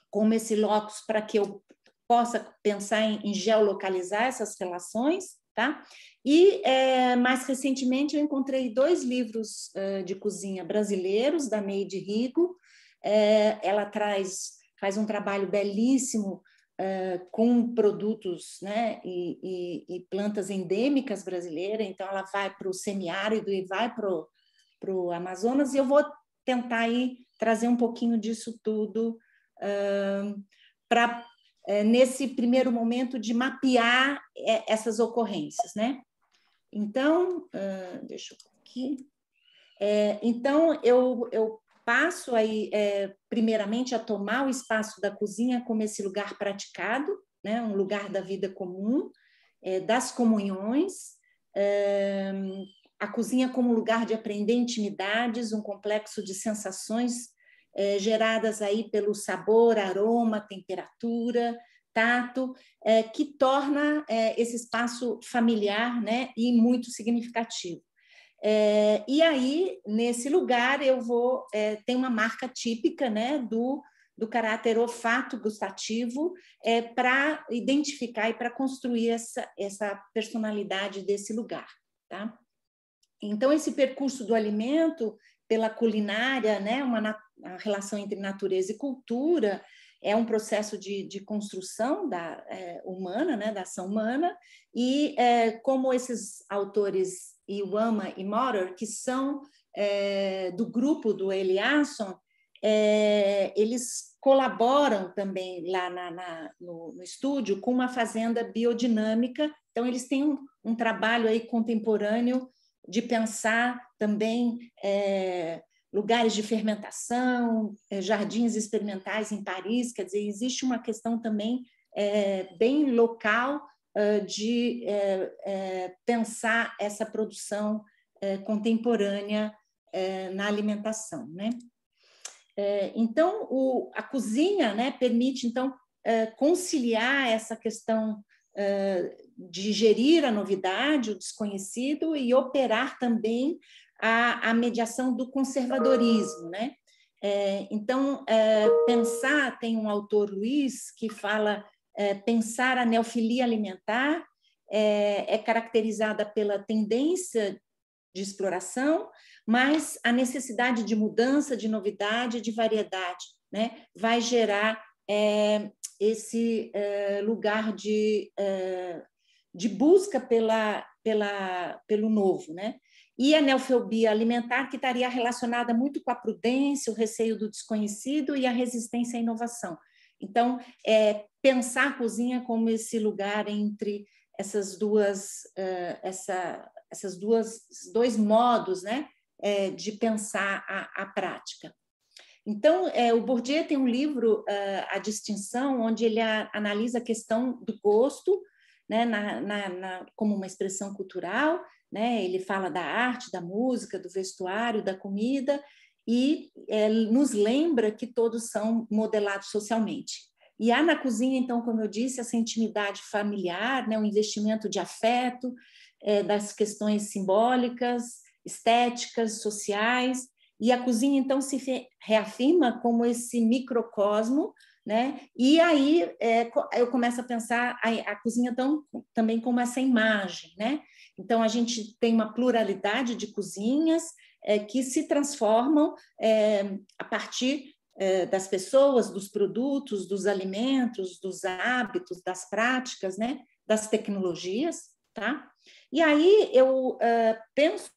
como esse locus para que eu possa pensar em geolocalizar essas relações, tá? E, mais recentemente, eu encontrei 2 livros de cozinha brasileiros, da Neide Rigo. Ela faz um trabalho belíssimo com produtos, né, e plantas endêmicas brasileiras. Então, ela vai para o semiárido e vai para o Amazonas, e eu vou tentar aí trazer um pouquinho disso tudo para, nesse primeiro momento, de mapear essas ocorrências, né? Então, deixa eu ver aqui. Então, eu passo aí, primeiramente, a tomar o espaço da cozinha como esse lugar praticado, né? Um lugar da vida comum, das comunhões, a cozinha como lugar de aprender intimidades, um complexo de sensações geradas aí pelo sabor, aroma, temperatura, tato, que torna esse espaço familiar, né, e muito significativo. E aí, nesse lugar, eu vou ter uma marca típica, né, do caráter olfato gustativo, para identificar e para construir essa personalidade desse lugar, tá? Então, esse percurso do alimento pela culinária, né, a relação entre natureza e cultura, é um processo de construção humana, né, da ação humana, e como esses autores, Iwama e Motter, que são do grupo do Eliasson, eles colaboram também lá no estúdio com uma fazenda biodinâmica. Então, eles têm um trabalho aí contemporâneo de pensar também lugares de fermentação, jardins experimentais em Paris. Quer dizer, existe uma questão também bem local de pensar essa produção contemporânea na alimentação, né? Então, a cozinha, né, permite, então, conciliar essa questão de gerir a novidade, o desconhecido, e operar também a mediação do conservadorismo, né? Então, pensar, tem um autor, Luiz, que fala, pensar a neofilia alimentar é caracterizada pela tendência de exploração, mas a necessidade de mudança, de novidade, de variedade, né, vai gerar esse lugar de busca pelo novo, né? E a neofobia alimentar, que estaria relacionada muito com a prudência, o receio do desconhecido e a resistência à inovação. Então, pensar a cozinha como esse lugar entre esses dois modos, né, de pensar a prática. Então, o Bourdieu tem um livro, A Distinção, onde ele analisa a questão do gosto, né, como uma expressão cultural, né? Ele fala da arte, da música, do vestuário, da comida, e nos lembra que todos são modelados socialmente. E há na cozinha, então, como eu disse, essa intimidade familiar, né, o investimento de afeto, das questões simbólicas, estéticas, sociais, e a cozinha, então, se reafirma como esse microcosmo, né? E aí eu começo a pensar a cozinha também como essa imagem, né? Então, a gente tem uma pluralidade de cozinhas que se transformam a partir das pessoas, dos produtos, dos alimentos, dos hábitos, das práticas, né? Das tecnologias, tá? E aí eu penso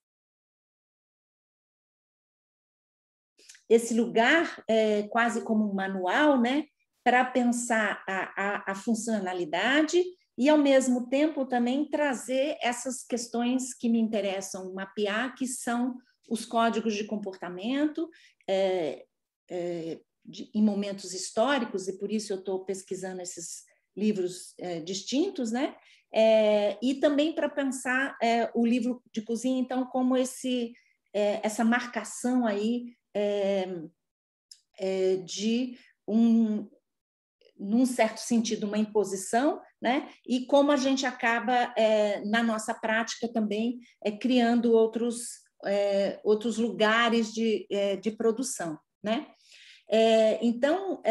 esse lugar quase como um manual, né, para pensar a funcionalidade e, ao mesmo tempo, também trazer essas questões que me interessam mapear, que são os códigos de comportamento em momentos históricos, e por isso eu estou pesquisando esses livros distintos, né? E também para pensar o livro de cozinha, então, como essa marcação aí de num certo sentido, uma imposição, né? E como a gente acaba, na nossa prática também, criando outros lugares de produção, né? Então,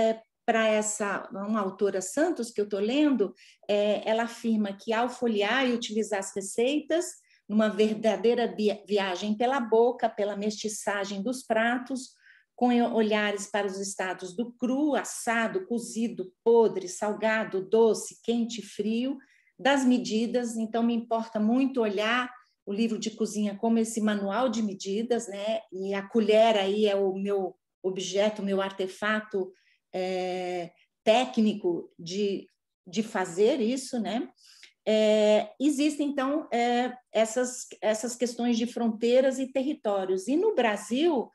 para uma autora Santos, que eu estou lendo, ela afirma que ao folhear e utilizar as receitas, numa verdadeira viagem pela boca, pela mestiçagem dos pratos, com olhares para os estados do cru, assado, cozido, podre, salgado, doce, quente, frio, das medidas. Então, me importa muito olhar o livro de cozinha como esse manual de medidas, né? E a colher aí é o meu objeto, o meu artefato técnico de fazer isso, né? Existem, então, essas questões de fronteiras e territórios. E no Brasil,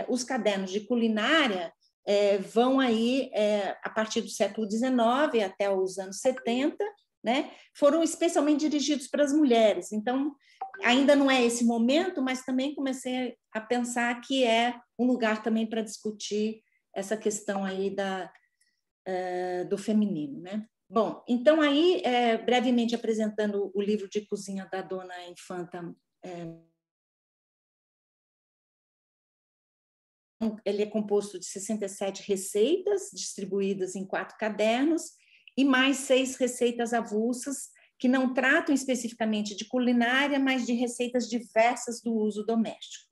os cadernos de culinária vão aí, a partir do século XIX até os anos 70, né? Foram especialmente dirigidos para as mulheres. Então, ainda não é esse momento, mas também comecei a pensar que é um lugar também para discutir essa questão aí do feminino, né? Bom, então aí, brevemente apresentando o livro de cozinha da dona Infanta, ele é composto de 67 receitas, distribuídas em 4 cadernos, e mais 6 receitas avulsas, que não tratam especificamente de culinária, mas de receitas diversas do uso doméstico.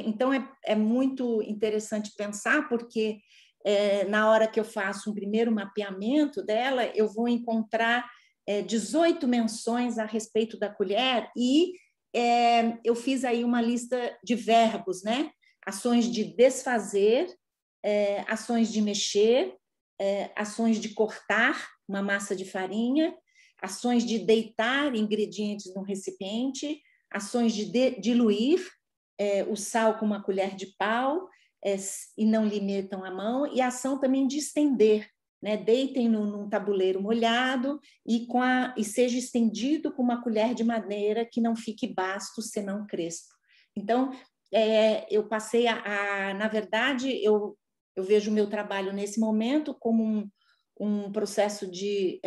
Então, é muito interessante pensar, porque na hora que eu faço um primeiro mapeamento dela, eu vou encontrar 18 menções a respeito da colher, e eu fiz aí uma lista de verbos, né? Ações de desfazer, ações de mexer, ações de cortar uma massa de farinha, ações de deitar ingredientes no recipiente, ações de diluir o sal com uma colher de pau, e não lhe metam a mão, e a ação também de estender, né? Deitem num tabuleiro molhado e seja estendido com uma colher de madeira que não fique basto, senão crespo. Então, eu passei na verdade, eu vejo o meu trabalho nesse momento como um processo de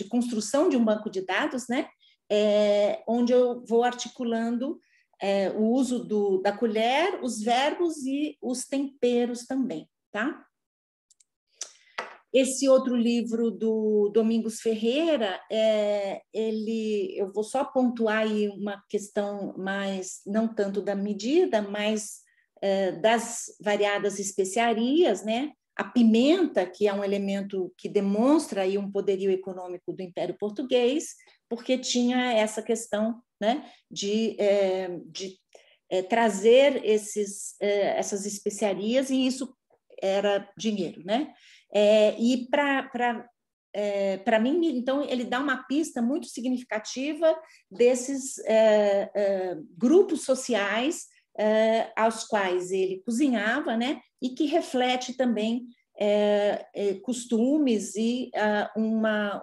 construção de um banco de dados, né? Onde eu vou articulando o uso da colher, os verbos e os temperos também, tá? Esse outro livro do Domingos Ferreira, eu vou só pontuar aí uma questão mais, não tanto da medida, mas das variadas especiarias, né? A pimenta, que é um elemento que demonstra aí um poderio econômico do Império Português, porque tinha essa questão, né, de trazer essas especiarias, e isso era dinheiro, né? E para mim, então, ele dá uma pista muito significativa desses grupos sociais aos quais ele cozinhava, né? E que reflete também costumes e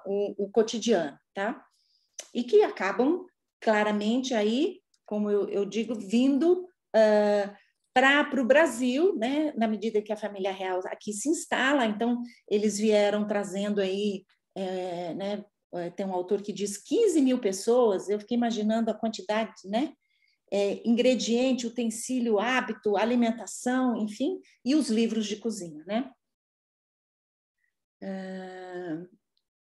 o cotidiano, tá? E que acabam claramente aí, como eu digo, vindo para o Brasil, né? Na medida que a família real aqui se instala. Então eles vieram trazendo aí, né? Tem um autor que diz 15 mil pessoas. Eu fiquei imaginando a quantidade, né? Ingrediente, utensílio, hábito, alimentação, enfim, e os livros de cozinha, né?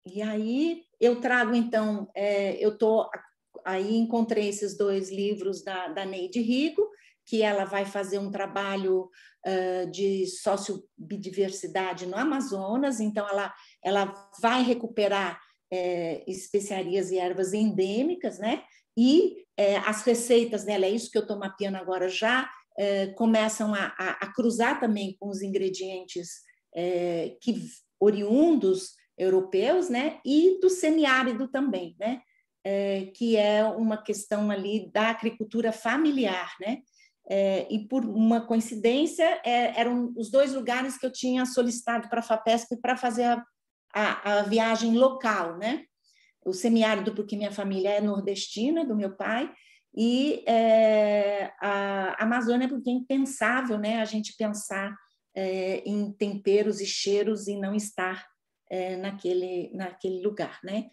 E aí eu trago, então, aí encontrei esses 2 livros da Neide Rigo, que ela vai fazer um trabalho de sociobiodiversidade no Amazonas. Então ela vai recuperar especiarias e ervas endêmicas, né? E as receitas dela, é isso que eu estou mapeando agora já, começam a cruzar também com os ingredientes oriundos europeus, né? E do semiárido também, né? Que é uma questão ali da agricultura familiar, né? E por uma coincidência, eram os 2 lugares que eu tinha solicitado para a FAPESP para fazer a viagem local, né? O semiárido, porque minha família é nordestina, do meu pai, e a Amazônia, porque é impensável, né? A gente pensar em temperos e cheiros e não estar naquele lugar, né?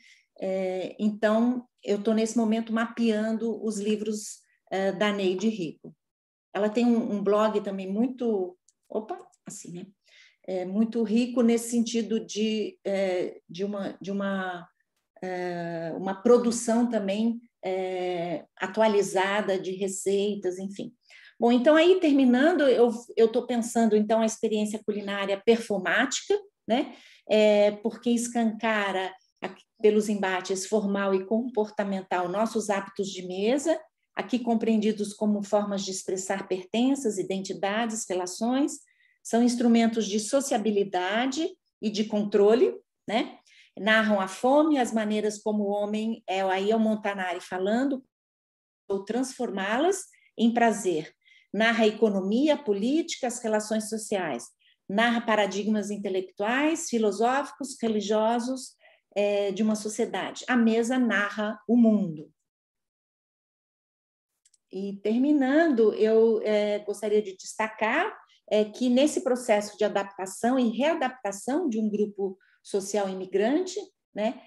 Então, eu estou nesse momento mapeando os livros da Neide Rigo. Ela tem um blog também muito Opa, assim, né? É muito rico nesse sentido de uma produção também atualizada de receitas, enfim. Bom, então aí terminando, eu estou pensando então a experiência culinária performática, né? Porque escancara pelos embates formal e comportamental nossos hábitos de mesa, aqui compreendidos como formas de expressar pertenças, identidades, relações, são instrumentos de sociabilidade e de controle, né? Narram a fome, as maneiras como o homem, aí é o Montanari falando, ou transformá-las em prazer. Narra a economia, a política, as relações sociais. Narra paradigmas intelectuais, filosóficos, religiosos de uma sociedade. A mesa narra o mundo. E terminando, eu gostaria de destacar que nesse processo de adaptação e readaptação de um grupo social imigrante, né,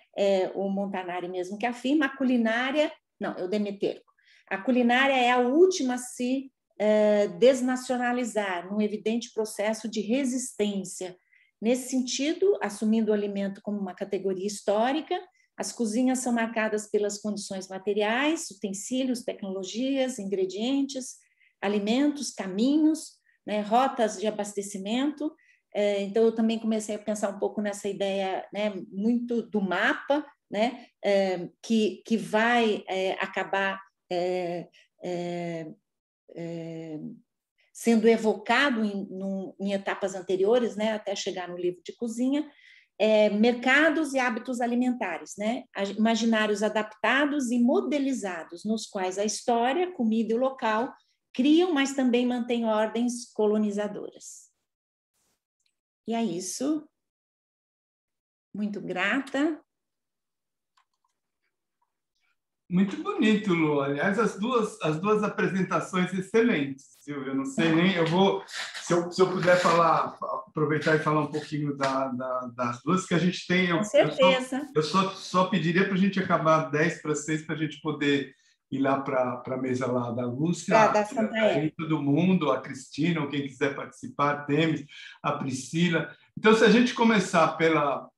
o Montanari mesmo que afirma, a culinária, não, é o Demeterco, a culinária é a última a se desnacionalizar, num evidente processo de resistência. Nesse sentido, assumindo o alimento como uma categoria histórica, as cozinhas são marcadas pelas condições materiais, utensílios, tecnologias, ingredientes, alimentos, caminhos, né, rotas de abastecimento. Então, eu também comecei a pensar um pouco nessa ideia, né, muito do mapa, né, que vai acabar sendo evocado em etapas anteriores, né, até chegar no livro de cozinha, mercados e hábitos alimentares, né, imaginários adaptados e modelizados, nos quais a história, comida e o local criam, mas também mantêm ordens colonizadoras. E é isso. Muito grata. Muito bonito, Lu. Aliás, as duas apresentações excelentes, Silvia. Eu não sei nem, se eu puder aproveitar e falar um pouquinho das duas que a gente tem. Com certeza. Eu só pediria para a gente acabar 5:50 para a gente poder ir lá para a mesa lá da Lúcia, da Santaella. todo mundo, a Cristina, ou quem quiser participar, Temes, a Priscila. Então, se a gente começar pela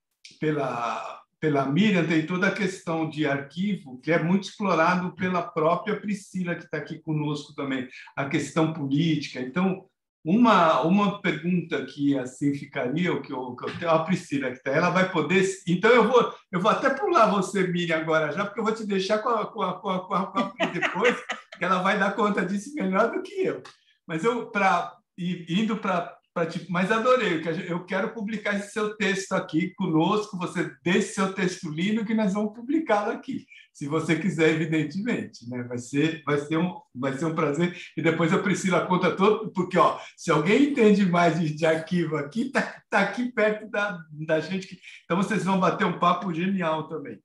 Miriam, tem toda a questão de arquivo, que é muito explorado pela própria Priscila, que está aqui conosco também, a questão política. Então, uma pergunta que assim ficaria, o que eu tenho, a Priscila que está, ela vai poder. Então, eu vou até pular você, Miriam, agora já, porque eu vou te deixar com a Pri depois, que ela vai dar conta disso melhor do que eu. Mas indo para mas adorei, eu quero publicar esse seu texto aqui conosco, você deixe seu texto lindo que nós vamos publicá-lo aqui, se você quiser, evidentemente, né? Vai ser um prazer, e depois a Priscila conta todo, porque se alguém entende mais de arquivo aqui, está aqui perto da gente, então vocês vão bater um papo genial também.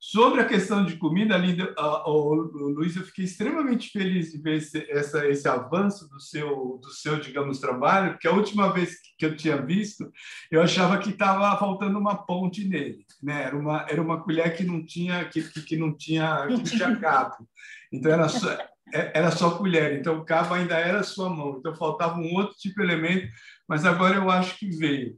Sobre a questão de comida, Linda, Luiz, eu fiquei extremamente feliz de ver esse avanço do seu, digamos, trabalho, porque a última vez que eu tinha visto, eu achava que estava faltando uma ponte nele, né? Era uma colher que não tinha cabo, então era só colher, então o cabo ainda era sua mão, então faltava um outro tipo de elemento, mas agora eu acho que veio.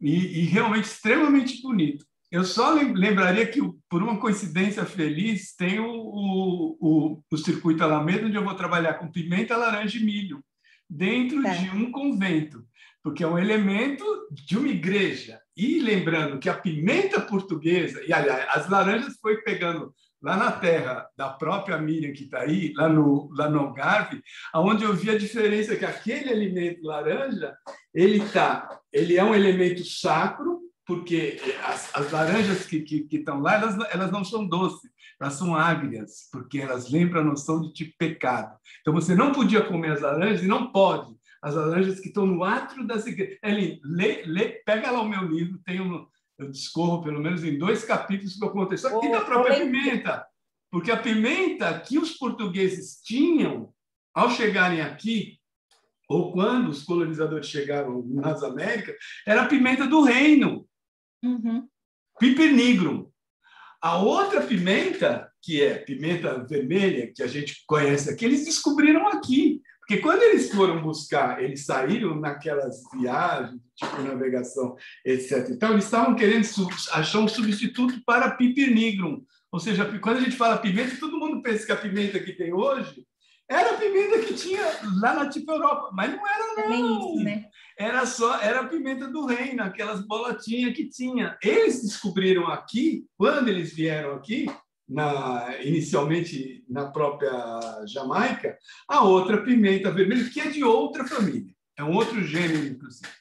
E realmente extremamente bonito. Eu só lembraria que, por uma coincidência feliz, tem o Circuito Alameda, onde eu vou trabalhar com pimenta, laranja e milho, dentro de um convento, porque é um elemento de uma igreja. E lembrando que a pimenta portuguesa, e aliás, as laranjas foi pegando lá na terra da própria Miriam, que está aí, lá no Algarve, onde eu vi a diferença que aquele alimento laranja, ele é um elemento sacro, porque as laranjas que estão lá, elas não são doces, elas são ágrias, porque elas lembram a noção de tipo pecado. Então, você não podia comer as laranjas e não pode. As laranjas que estão no átrio das igrejas. Pega lá o meu livro, eu discorro pelo menos em 2 capítulos que eu conto isso aqui da própria pimenta. Porque a pimenta que os portugueses tinham, ao chegarem aqui, ou quando os colonizadores chegaram nas Américas, era a pimenta do reino. Uhum. Piper nigrum. A outra pimenta, que é pimenta vermelha, que a gente conhece aqui, eles descobriram aqui. Porque quando eles foram buscar, eles saíram naquelas viagens, tipo navegação, etc. Então, eles estavam querendo achar um substituto para a Piper nigrum. Ou seja, quando a gente fala pimenta, todo mundo pensa que a pimenta que tem hoje era a pimenta que tinha lá na tipo Europa, mas não era, não. Nem isso, né? Era a pimenta do reino, aquelas bolotinhas que tinha. Eles descobriram aqui, quando eles vieram aqui, inicialmente na própria Jamaica, a outra pimenta vermelha, que é de outra família, é um outro gênero, inclusive.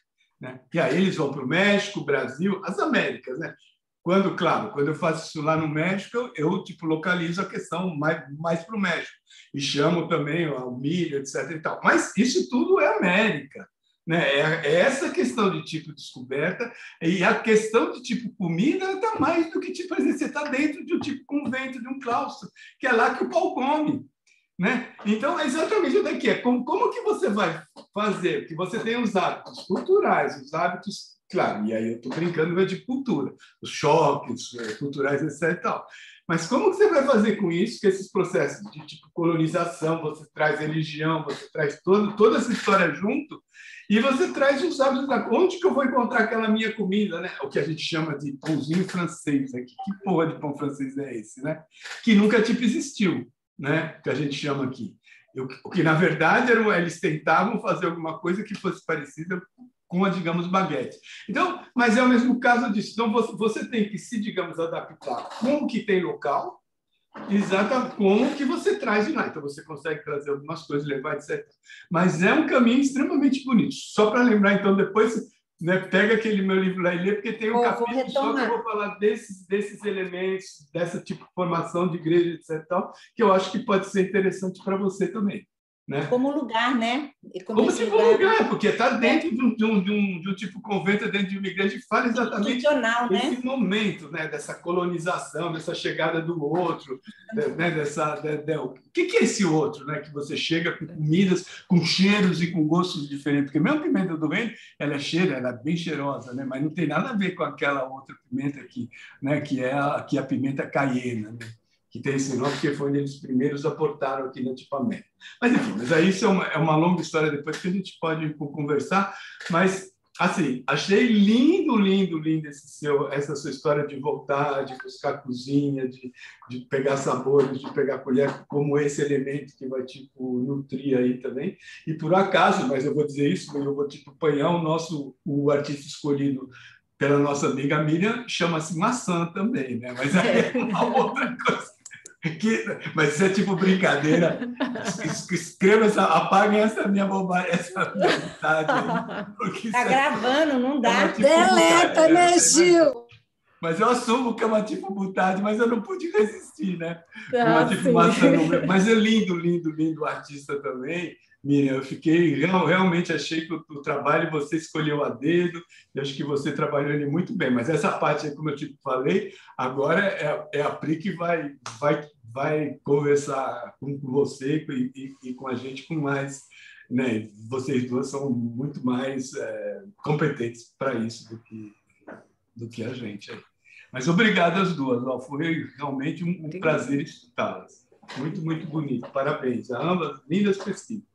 Né? E aí eles vão para o México, Brasil, as Américas, né? Claro, quando eu faço isso lá no México, eu tipo, localizo a questão mais para o México e chamo também o milho, etc. E tal. Mas isso tudo é América. Né? É essa questão de tipo descoberta, e a questão de tipo comida está mais do que tipo, você está dentro de um tipo convento, de um claustro, que é lá que o pau come. Né? Então, é exatamente daqui. Como que você vai fazer? Que você tem os hábitos culturais, os hábitos, claro, e aí eu estou brincando de cultura, os choques culturais, etc. E tal. Mas como que você vai fazer com isso, que esses processos de tipo colonização, você traz religião, você traz toda essa história junto, e você traz os hábitos onde que eu vou encontrar aquela minha comida, né? O que a gente chama de pãozinho francês aqui. Que porra de pão francês é esse, né? Que nunca tipo existiu, né? Que a gente chama aqui. O que na verdade eles tentavam fazer alguma coisa que fosse parecida com a, digamos, baguete. Então, mas é o mesmo caso disso. Então você tem que se, digamos, adaptar com o que tem local. Exatamente, com o que você traz de lá. Então, você consegue trazer algumas coisas, levar, etc. Mas é um caminho extremamente bonito. Só para lembrar, então, depois, né, pega aquele meu livro lá e lê, porque tem um capítulo só que eu vou falar desses elementos, dessa tipo de formação de igreja, etc. Tal, que eu acho que pode ser interessante para você também. Né? Como lugar, né? Como se for lugar, porque está dentro de um tipo convento, dentro de uma igreja, que fala exatamente esse momento, né? Dessa colonização, dessa chegada do outro, né? O que é esse outro, né? Que você chega com comidas, com cheiros e com gostos diferentes, porque mesmo a pimenta do reino, ela é bem cheirosa, né? Mas não tem nada a ver com aquela outra pimenta aqui, né? Que é a pimenta caiena, né? Que tem esse nome, porque foi onde eles primeiros aportaram aqui na Tipamérica. Mas, enfim, isso é uma longa história depois que a gente pode conversar, mas, assim, achei lindo essa sua história de voltar, de buscar a cozinha, de pegar sabores, de pegar colher, como esse elemento que vai, tipo, nutrir aí também. E, por acaso, mas eu vou dizer isso, eu vou, tipo, apanhar o artista escolhido pela nossa amiga Miriam, chama-se maçã também, né? Mas é uma outra coisa. Mas isso é tipo brincadeira. Escreva apaguem essa minha bobagem, essa minha vontade aí. Está gravando, não dá. Deleta, né, Gil? Mas eu assumo que é uma tipo butade, mas eu não pude resistir, né? Uma tipo maçã. Mas é lindo o artista também. Miriam, eu realmente achei que o trabalho você escolheu a dedo, eu acho que você trabalhou ele muito bem, mas essa parte aí, como eu te falei, agora é a Pri que vai conversar com você e com a gente com mais, né? Vocês duas são muito mais competentes para isso do que a gente aí. Mas obrigado às duas, foi realmente um prazer escutá-las. Muito, muito bonito. Parabéns a ambas, lindas pesquisas.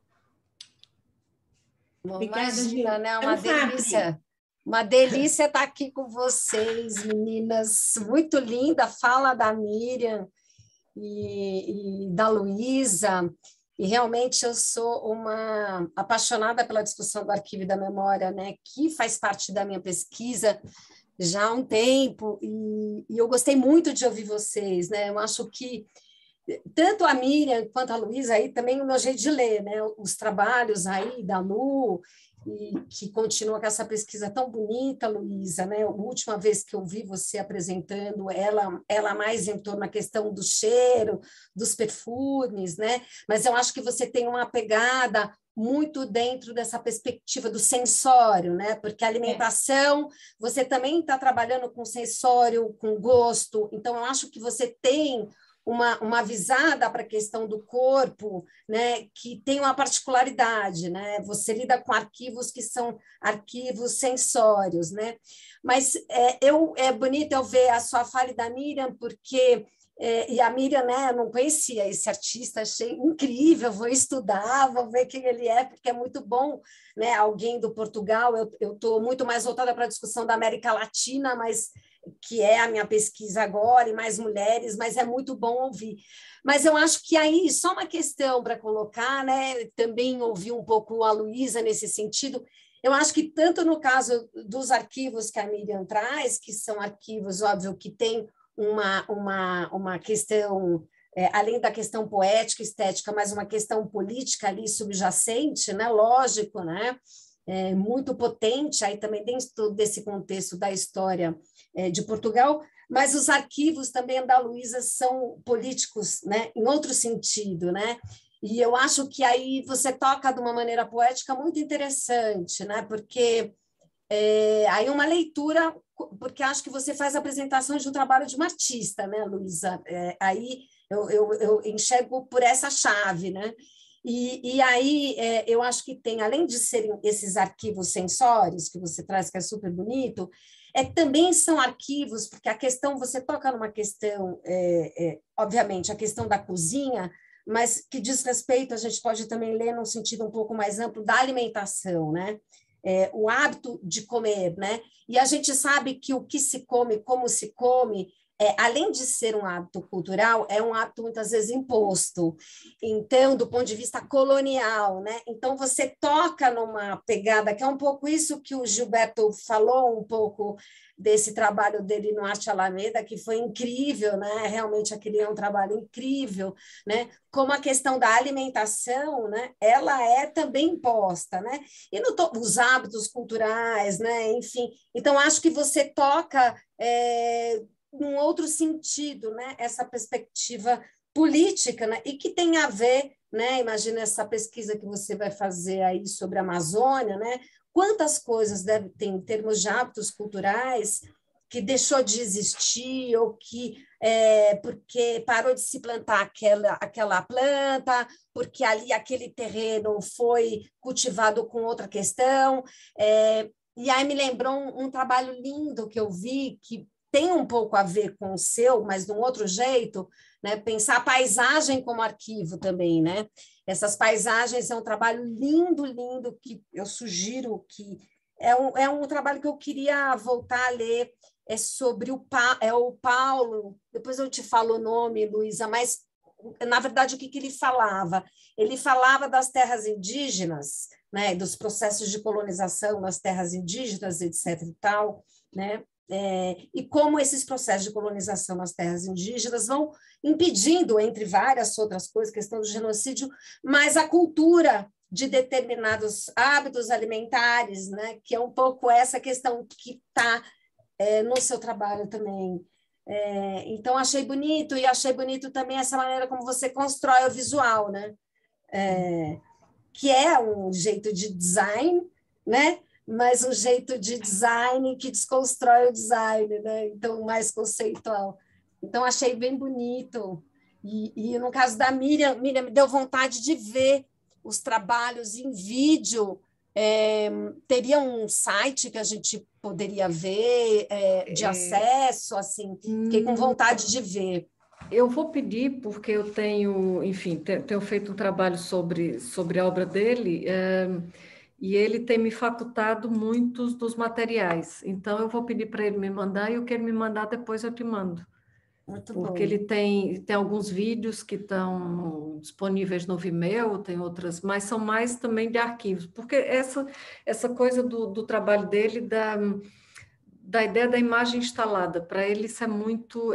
Imagina, né? Uma delícia. Uma delícia estar aqui com vocês, meninas. Muito linda a fala da Miriam e da Luísa. E realmente eu sou uma apaixonada pela discussão do Arquivo da Memória, né? Que faz parte da minha pesquisa já há um tempo. E eu gostei muito de ouvir vocês, né? Eu acho que tanto a Miriam quanto a Luísa, aí também o meu jeito de ler, né? Os trabalhos aí da Lu, e que continua com essa pesquisa tão bonita, Luísa, né? A última vez que eu vi você apresentando ela mais em torno da questão do cheiro, dos perfumes, né? Mas eu acho que você tem uma pegada muito dentro dessa perspectiva do sensório, né? Porque a alimentação, você também está trabalhando com sensório, com gosto, então eu acho que você tem uma visada para a questão do corpo, né, que tem uma particularidade, né? Você lida com arquivos que são arquivos sensórios, né? Mas é bonito eu ver a sua fala da Miriam, porque E a Miriam, né, eu não conhecia esse artista, achei incrível, vou estudar, vou ver quem ele é, porque é muito bom, né, alguém do Portugal. Eu estou muito mais voltada para a discussão da América Latina, mas que é a minha pesquisa agora, e mais mulheres, mas é muito bom ouvir. Mas eu acho que aí, só uma questão para colocar, né, também ouvi um pouco a Luísa nesse sentido. Eu acho que tanto no caso dos arquivos que a Miriam traz, que são arquivos, óbvio, que tem uma questão, além da questão poética, estética, mas uma questão política ali subjacente, né? Lógico, né? Muito potente, aí também dentro desse contexto da história de Portugal, mas os arquivos também da Luísa são políticos, né? Em outro sentido, né? E eu acho que aí você toca de uma maneira poética muito interessante, né? Porque aí uma leitura, porque acho que você faz a apresentação de um trabalho de uma artista, né, Luísa? Aí eu enxergo por essa chave, né? E aí eu acho que tem, além de serem esses arquivos sensórios que você traz, que é super bonito, também são arquivos, porque a questão, você toca numa questão, obviamente, a questão da cozinha, mas que diz respeito, a gente pode também ler num sentido um pouco mais amplo, da alimentação, né? O hábito de comer, né? E a gente sabe que o que se come, como se come, além de ser um hábito cultural, é um hábito muitas vezes imposto. Então, do ponto de vista colonial, né? Então, você toca numa pegada que é um pouco isso que o Gilberto falou, um pouco desse trabalho dele no Arte Alameda, que foi incrível, né? Realmente aquele é um trabalho incrível, né? Como a questão da alimentação, né? Ela é também imposta, né? E os hábitos culturais, né? Enfim, então acho que você toca num outro sentido, né? Essa perspectiva política, né? E que tem a ver, né? Imagina essa pesquisa que você vai fazer aí sobre a Amazônia, né? Quantas coisas deve ter em termos de hábitos culturais que deixou de existir ou que porque parou de se plantar aquela planta, porque ali aquele terreno foi cultivado com outra questão. E aí me lembrou um trabalho lindo que eu vi, que tem um pouco a ver com o seu, mas de um outro jeito, né? Pensar a paisagem como arquivo também, né? Essas paisagens é um trabalho lindo, lindo, que eu sugiro que... É um trabalho que eu queria voltar a ler, sobre o Paulo, depois eu te falo o nome, Luísa, mas, na verdade, o que ele falava? Ele falava das terras indígenas, né? Dos processos de colonização nas terras indígenas, etc. e tal, né? E como esses processos de colonização nas terras indígenas vão impedindo, entre várias outras coisas, questão do genocídio, mas a cultura de determinados hábitos alimentares, né? Que é um pouco essa questão que está no seu trabalho também. Então, achei bonito, e achei bonito também essa maneira como você constrói o visual, né? Que é um jeito de design, né? Mas um jeito de design que desconstrói o design, né? Então, mais conceitual. Então, achei bem bonito. E no caso da Miriam, me deu vontade de ver os trabalhos em vídeo. Teria um site que a gente poderia ver de acesso, assim, fiquei com vontade de ver. Eu vou pedir, porque eu tenho, enfim, tenho feito um trabalho sobre a obra dele, e ele tem me facultado muitos dos materiais. Então, eu vou pedir para ele me mandar, e o que ele me mandar, depois eu te mando. Muito porque bom. Ele tem alguns vídeos que estão disponíveis no Vimeo, tem outras, mas são mais também de arquivos, porque essa coisa do trabalho dele, da ideia da imagem instalada, para ele isso é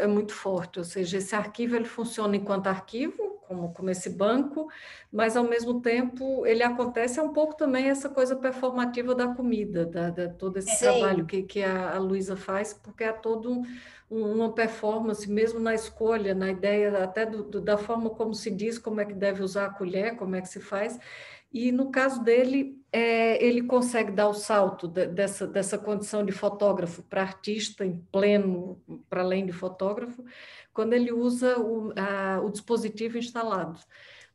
muito forte, ou seja, esse arquivo ele funciona enquanto arquivo, como esse banco, mas ao mesmo tempo ele acontece um pouco também essa coisa performativa da comida, todo esse trabalho que a Luísa faz, porque é todo uma performance, mesmo na escolha, na ideia até da forma como se diz, como é que deve usar a colher, como é que se faz. E no caso dele, ele consegue dar o salto dessa condição de fotógrafo para artista em pleno, para além de fotógrafo, quando ele usa o dispositivo instalado.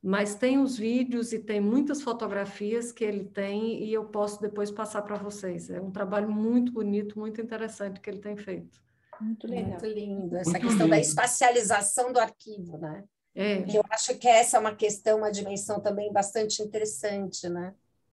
Mas tem os vídeos e tem muitas fotografias que ele tem, e eu posso depois passar para vocês. É um trabalho muito bonito, muito interessante que ele tem feito. Muito legal. Muito lindo. Essa Muito questão lindo. da espacialização do arquivo, né? É. Eu acho que essa é uma questão, uma dimensão também bastante interessante, né?